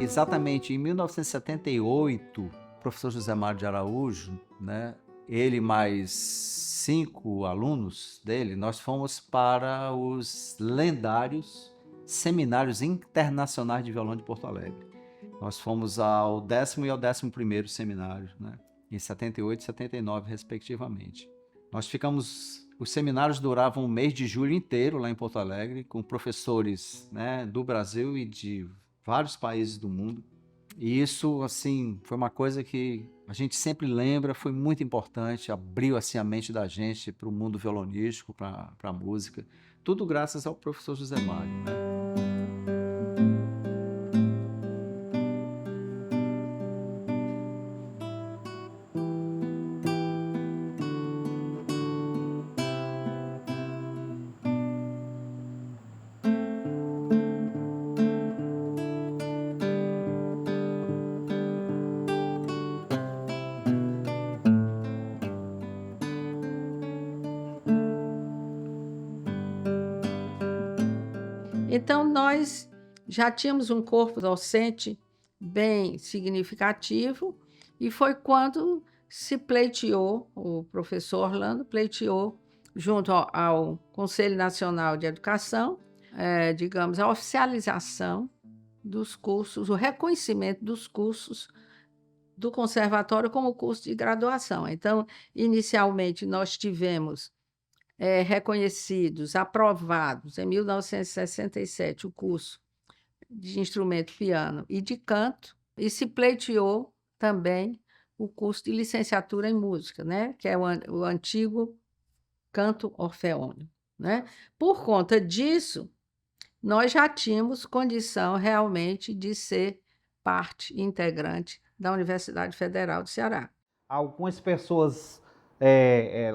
[SPEAKER 16] Exatamente em 1978, o professor José Mário de Araújo, né? Ele mais 5 alunos dele, nós fomos para os lendários Seminários Internacionais de Violão de Porto Alegre. Nós fomos ao 10º e ao 11º seminário, né? Em 78 e 79, respectivamente. Nós ficamos... Os seminários duravam o mês de julho inteiro lá em Porto Alegre, com professores, né, do Brasil e de vários países do mundo. E isso, assim, foi uma coisa que a gente sempre lembra, foi muito importante, abriu assim a mente da gente para o mundo violonístico, para a música. Tudo graças ao professor José Mário, né?
[SPEAKER 6] Então, nós já tínhamos um corpo docente bem significativo e foi quando se pleiteou, o professor Orlando pleiteou, junto ao Conselho Nacional de Educação, digamos, a oficialização dos cursos, o reconhecimento dos cursos do conservatório como curso de graduação. Então, inicialmente, nós tivemos reconhecidos, aprovados, em 1967, o curso de instrumento piano e de canto, e se pleiteou também o curso de licenciatura em música, né? Que é o antigo canto orfeônico, né? Por conta disso, nós já tínhamos condição realmente de ser parte integrante da Universidade Federal do Ceará.
[SPEAKER 1] Algumas pessoas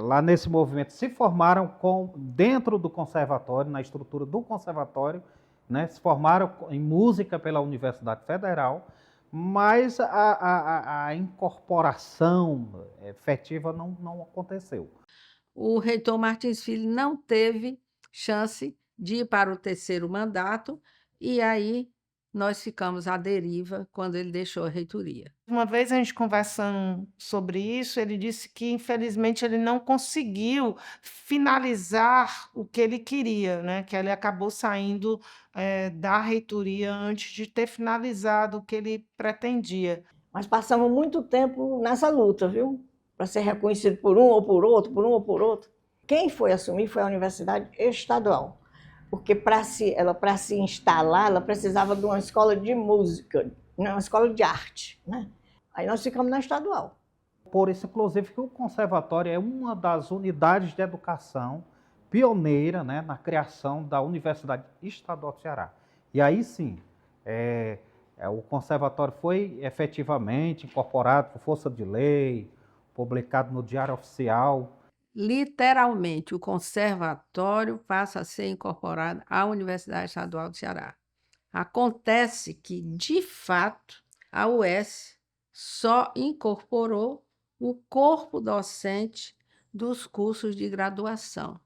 [SPEAKER 1] lá nesse movimento se formaram dentro do conservatório, na estrutura do conservatório, né? Se formaram em música pela Universidade Federal, mas a incorporação efetiva não aconteceu.
[SPEAKER 6] O reitor Martins Filho não teve chance de ir para o 3º mandato, e aí nós ficamos à deriva quando ele deixou a reitoria.
[SPEAKER 18] Uma vez a gente conversando sobre isso, ele disse que, infelizmente, ele não conseguiu finalizar o que ele queria, né? Que ele acabou saindo da reitoria antes de ter finalizado o que ele pretendia.
[SPEAKER 7] Mas passamos muito tempo nessa luta, viu? Para ser reconhecido por um ou por outro, por um ou por outro. Quem foi assumir foi a Universidade Estadual, porque para se instalar, ela precisava de uma escola de música, uma escola de arte, né? Aí nós ficamos na estadual.
[SPEAKER 1] Por isso, inclusive, que o conservatório é uma das unidades de educação pioneira, né, na criação da Universidade Estadual do Ceará. E aí sim, o conservatório foi efetivamente incorporado por força de lei, publicado no Diário Oficial.
[SPEAKER 6] Literalmente, o conservatório passa a ser incorporado à Universidade Estadual do Ceará. Acontece que, de fato, a UES só incorporou o corpo docente dos cursos de graduação.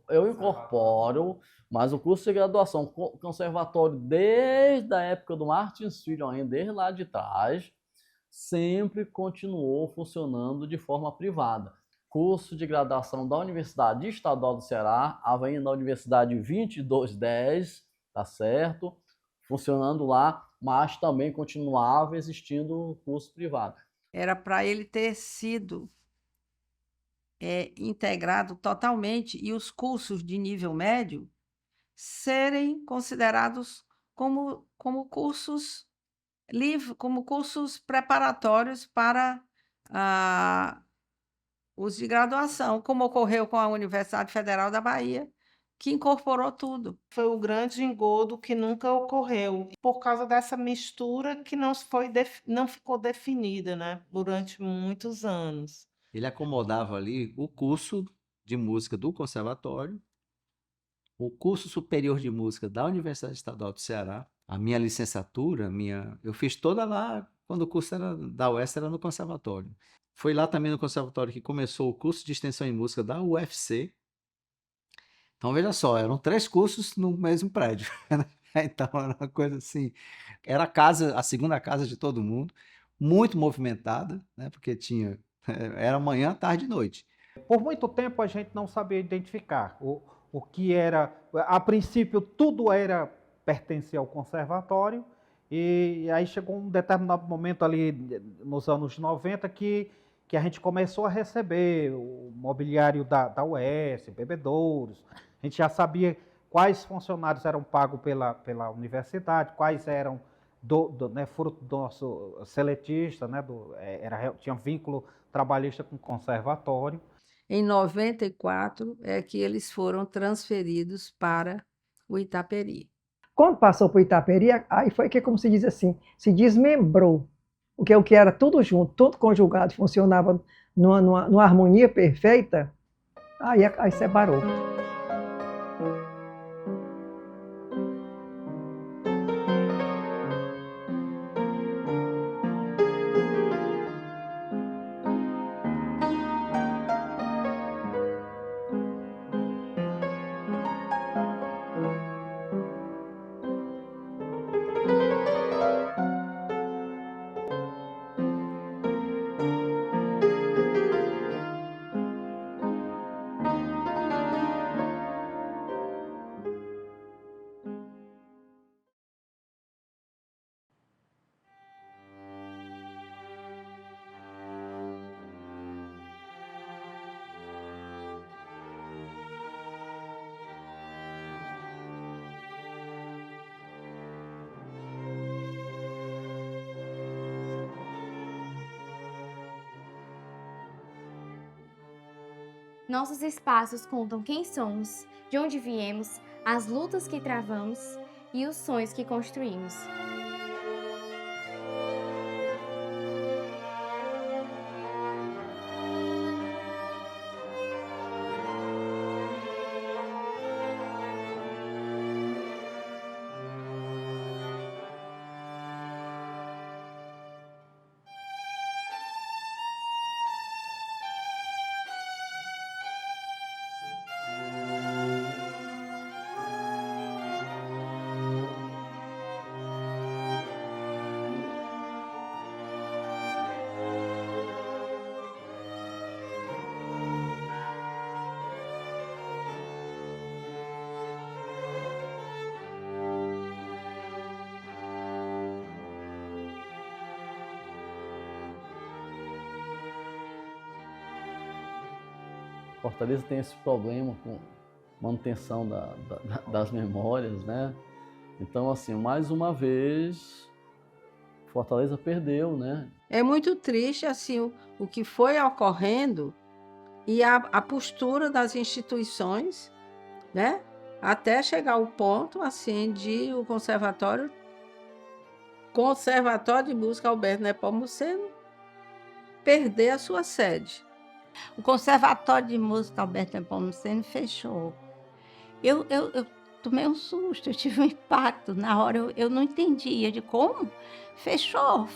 [SPEAKER 15] Eu incorporo, mas o curso de graduação conservatório, desde a época do Martins Filho, ainda desde lá de trás, sempre continuou funcionando de forma privada. Curso de graduação da Universidade Estadual do Ceará, vem na Universidade 2210, tá certo? Funcionando lá, mas também continuava existindo o curso privado.
[SPEAKER 6] Era para ele ter sido integrado totalmente e os cursos de nível médio serem considerados como cursos livres, como cursos preparatórios para os de graduação, como ocorreu com a Universidade Federal da Bahia, que incorporou tudo.
[SPEAKER 18] Foi o grande engodo que nunca ocorreu, por causa dessa mistura que não ficou definida, né, durante muitos anos.
[SPEAKER 16] Ele acomodava ali o curso de música do conservatório o curso superior de música da Universidade Estadual do Ceará, a minha licenciatura, eu fiz toda lá, quando o curso era da UES, era no conservatório. Foi lá também no conservatório que começou o curso de extensão em música da UFC. Então, veja só, eram 3 cursos no mesmo prédio. Então, era uma coisa assim, era a segunda casa de todo mundo, muito movimentada, né? Porque era manhã, tarde e noite.
[SPEAKER 1] Por muito tempo a gente não sabia identificar o que era. A princípio, tudo pertencia ao conservatório, e aí chegou um determinado momento ali nos anos 90 que a gente começou a receber o mobiliário da UES, bebedouros. A gente já sabia quais funcionários eram pagos pela universidade, quais eram né, fruto do nosso seletista, né, tinha vínculo trabalhista com o conservatório.
[SPEAKER 6] Em 94 é que eles foram transferidos para o Itaperi.
[SPEAKER 9] Quando passou para o Itaperi, aí foi que, como se diz assim, se desmembrou. O que era tudo junto, tudo conjugado, funcionava numa harmonia perfeita, aí separou.
[SPEAKER 13] Nossos espaços contam quem somos, de onde viemos, as lutas que travamos e os sonhos que construímos.
[SPEAKER 15] Fortaleza tem esse problema com manutenção das memórias, né? Então, assim, mais uma vez, Fortaleza perdeu, né?
[SPEAKER 6] É muito triste, assim, o que foi ocorrendo e a postura das instituições, né? Até chegar ao ponto, assim, de o Conservatório de Música Alberto Nepomuceno perder a sua sede.
[SPEAKER 5] O Conservatório de Música Alberto Nepomuceno fechou. Eu tomei um susto, eu tive um impacto. Na hora eu não entendia de como. Fechou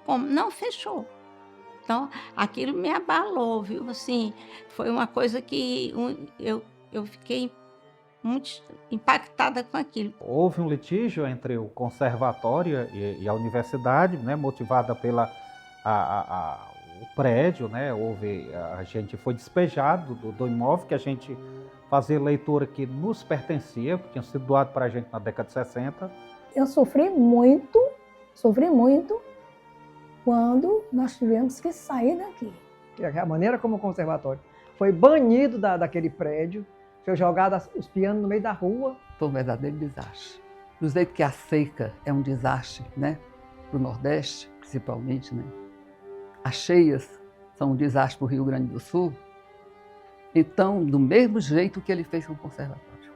[SPEAKER 5] como? Não, fechou. Então, aquilo me abalou, viu? Assim, foi uma coisa que eu fiquei muito impactada com aquilo.
[SPEAKER 1] Houve um litígio entre o conservatório e a universidade, né, motivada pela o prédio, né? A gente foi despejado do imóvel que a gente fazia leitura que nos pertencia, que tinha sido doado para a gente na década de 60.
[SPEAKER 17] Eu sofri muito quando nós tivemos que sair daqui.
[SPEAKER 9] A maneira como o conservatório foi banido daquele prédio, foi jogado os pianos no meio da rua.
[SPEAKER 3] Foi um verdadeiro desastre. Do jeito que a seca é um desastre, né? Para o Nordeste, principalmente, né? As cheias são um desastre para o Rio Grande do Sul. Então, do mesmo jeito que ele fez com o conservatório.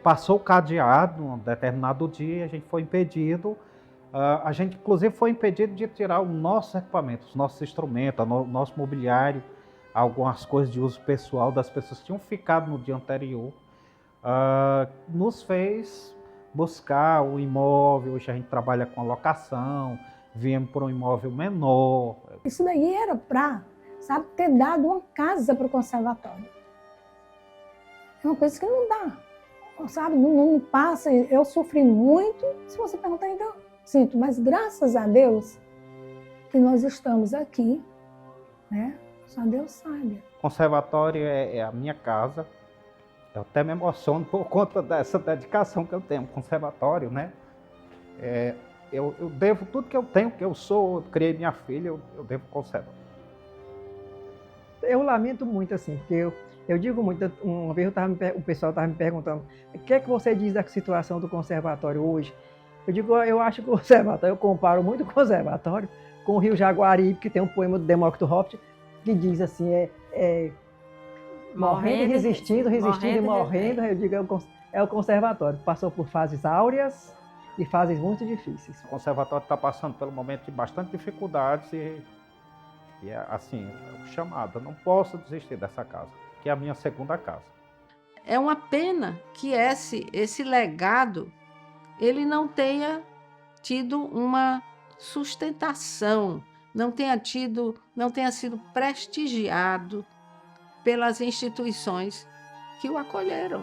[SPEAKER 1] Passou o cadeado, um determinado dia, a gente foi impedido. A gente, inclusive, foi impedido de tirar o nosso equipamento, os nossos instrumentos, o nosso mobiliário, algumas coisas de uso pessoal das pessoas que tinham ficado no dia anterior. nos fez buscar o imóvel. Hoje a gente trabalha com a locação, viemos por um imóvel menor.
[SPEAKER 17] Isso daí era para, sabe, ter dado uma casa para o conservatório. É uma coisa que não dá, sabe, não passa. Eu sofri muito, se você perguntar ainda eu sinto, mas graças a Deus que nós estamos aqui, né? Só Deus sabe.
[SPEAKER 1] O conservatório é a minha casa. Eu até me emociono por conta dessa dedicação que eu tenho ao conservatório, né? Eu devo tudo que eu tenho, que eu sou, eu criei minha filha, eu devo ao conservatório.
[SPEAKER 9] Eu lamento muito, assim, porque eu digo muito, uma vez o pessoal estava me perguntando, o que é que você diz da situação do conservatório hoje? Eu digo, eu acho que o conservatório, eu comparo muito o conservatório com o Rio Jaguaribe, que tem um poema do Demócrito Hopt, que diz assim, morrendo e resistindo e morrendo, eu digo, é o conservatório. Passou por fases áureas e fases muito difíceis.
[SPEAKER 1] O conservatório está passando pelo momento de bastante dificuldades e assim, é o chamado. Eu não posso desistir dessa casa, que é a minha segunda casa.
[SPEAKER 6] É uma pena que esse legado ele não tenha tido uma sustentação, não tenha sido prestigiado pelas instituições que o acolheram.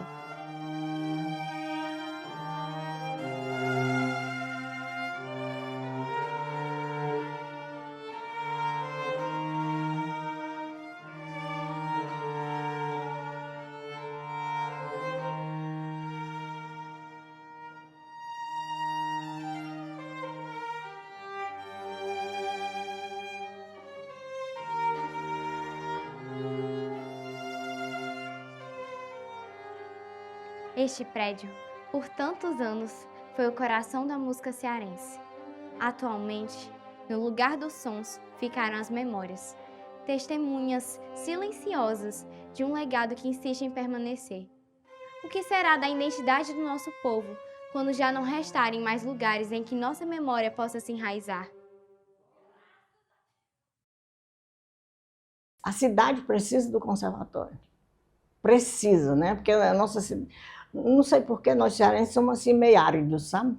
[SPEAKER 13] Este prédio, por tantos anos, foi o coração da música cearense. Atualmente, no lugar dos sons ficaram as memórias, testemunhas silenciosas de um legado que insiste em permanecer. O que será da identidade do nosso povo quando já não restarem mais lugares em que nossa memória possa se enraizar?
[SPEAKER 7] A cidade precisa do conservatório. Precisa, né? Porque a nossa cidade... Não sei por que nós cearenses somos assim meio áridos, sabe?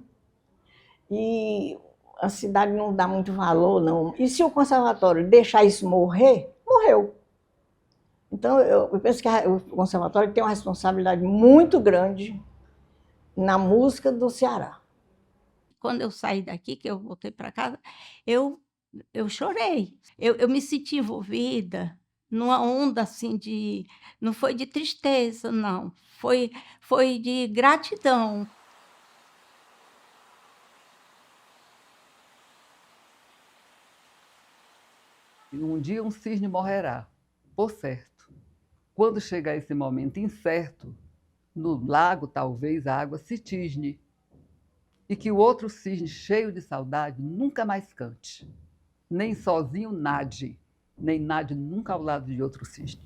[SPEAKER 7] E a cidade não dá muito valor, não. E se o conservatório deixar isso morrer, morreu. Então, eu penso que o conservatório tem uma responsabilidade muito grande na música do Ceará.
[SPEAKER 5] Quando eu saí daqui, que eu voltei para casa, eu chorei. Eu me senti envolvida numa onda assim de... Não foi de tristeza, não. Foi de gratidão.
[SPEAKER 3] Um dia um cisne morrerá, por certo. Quando chegar esse momento incerto, no lago talvez a água se tisne, e que o outro cisne cheio de saudade nunca mais cante, nem sozinho nade, nem nade nunca ao lado de outro cisne.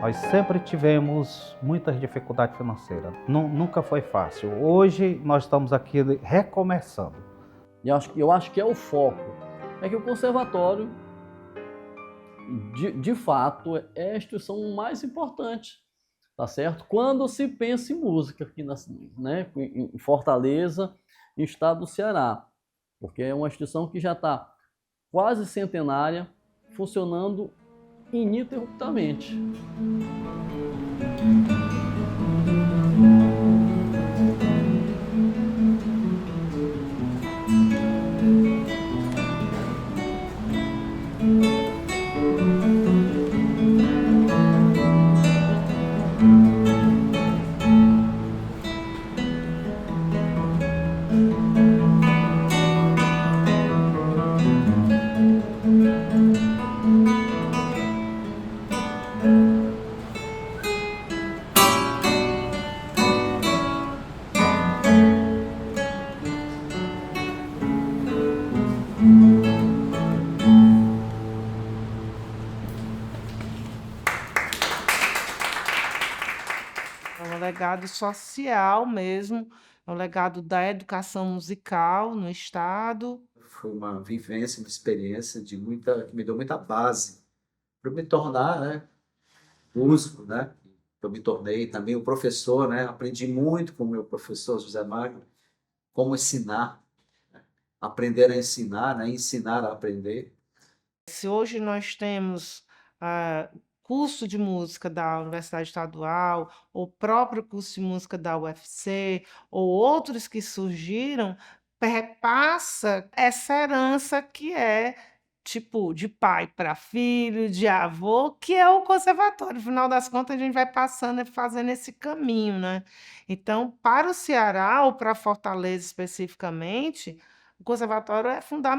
[SPEAKER 1] Nós sempre tivemos muitas dificuldades financeiras. Nunca foi fácil. Hoje nós estamos aqui recomeçando.
[SPEAKER 15] Eu acho que é o foco. É que o conservatório, de fato, é a instituição mais importante, tá certo? Quando se pensa em música aqui né, em Fortaleza, em estado do Ceará. Porque é uma instituição que já está quase centenária, funcionando ininterruptamente.
[SPEAKER 18] É um legado social mesmo, é um legado da educação musical no Estado.
[SPEAKER 16] Foi uma vivência, uma experiência que me deu muita base para me tornar, né, músico, né? Eu me tornei também um professor, né? Aprendi muito com o meu professor José Magno, como ensinar, né? Aprender a ensinar, né? Ensinar a aprender.
[SPEAKER 18] Se hoje nós temos curso de música da Universidade Estadual, ou próprio curso de música da UFC, ou outros que surgiram, perpassa essa herança que é tipo de pai para filho, de avô, que é o conservatório. No final das contas, a gente vai passando e fazendo esse caminho, né? Então, para o Ceará, ou para Fortaleza especificamente, o conservatório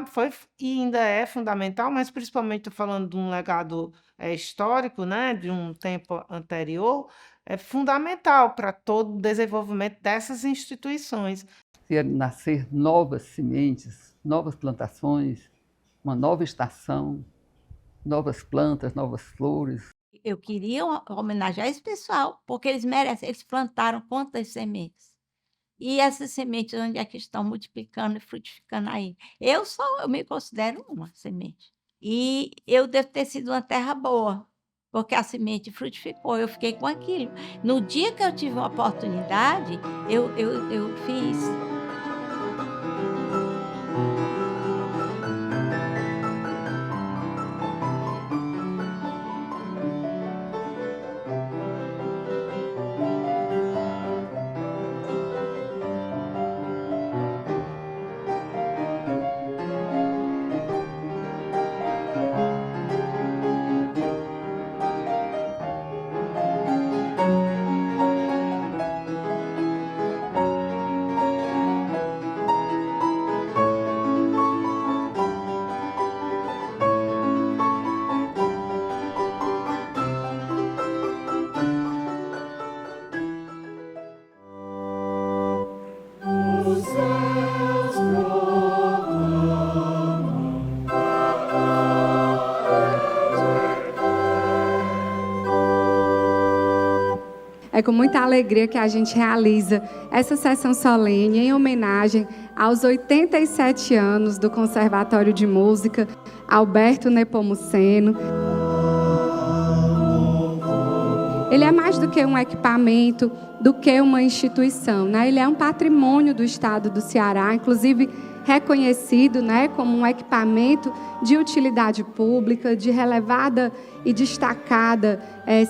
[SPEAKER 18] foi e ainda é fundamental, mas principalmente estou falando de um legado histórico, né, de um tempo anterior, é fundamental para todo o desenvolvimento dessas instituições.
[SPEAKER 3] Se nascer novas sementes, novas plantações, uma nova estação, novas plantas, novas flores.
[SPEAKER 5] Eu queria homenagear esse pessoal, porque eles merecem, eles plantaram quantas sementes? E essas sementes, onde é que estão multiplicando e frutificando aí? Eu me considero uma semente. E eu devo ter sido uma terra boa, porque a semente frutificou, eu fiquei com aquilo. No dia que eu tive uma oportunidade, eu fiz.
[SPEAKER 19] É com muita alegria que a gente realiza essa sessão solene em homenagem aos 87 anos do Conservatório de Música Alberto Nepomuceno. Ele é mais do que um equipamento, do que uma instituição, né? Ele é um patrimônio do Estado do Ceará, inclusive reconhecido, né, como um equipamento de utilidade pública, de relevada e destacada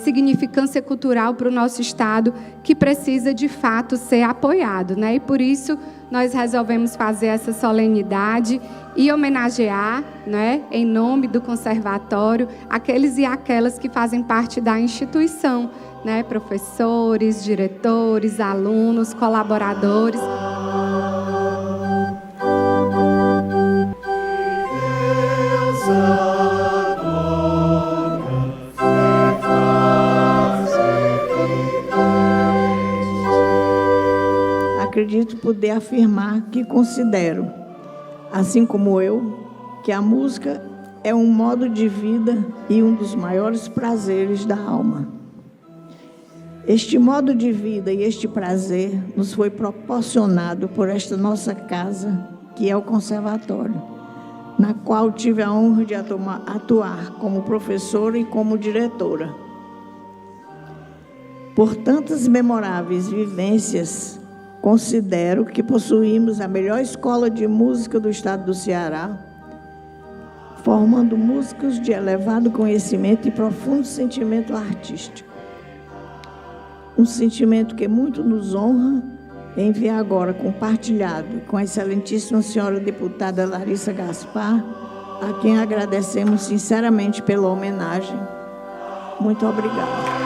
[SPEAKER 19] significância cultural para o nosso Estado, que precisa, de fato, ser apoiado, né? E, por isso, nós resolvemos fazer essa solenidade e homenagear, né, em nome do Conservatório, aqueles e aquelas que fazem parte da instituição, né? Professores, diretores, alunos, colaboradores.
[SPEAKER 7] Acredito poder afirmar que considero, assim como eu, que a música é um modo de vida e um dos maiores prazeres da alma. Este modo de vida e este prazer nos foi proporcionado por esta nossa casa, que é o Conservatório, na qual tive a honra de atuar como professora e como diretora. Por tantas memoráveis vivências, considero que possuímos a melhor escola de música do estado do Ceará, formando músicos de elevado conhecimento e profundo sentimento artístico. Um sentimento que muito nos honra em ver agora compartilhado com a excelentíssima senhora deputada Larissa Gaspar, a quem agradecemos sinceramente pela homenagem. Muito obrigada.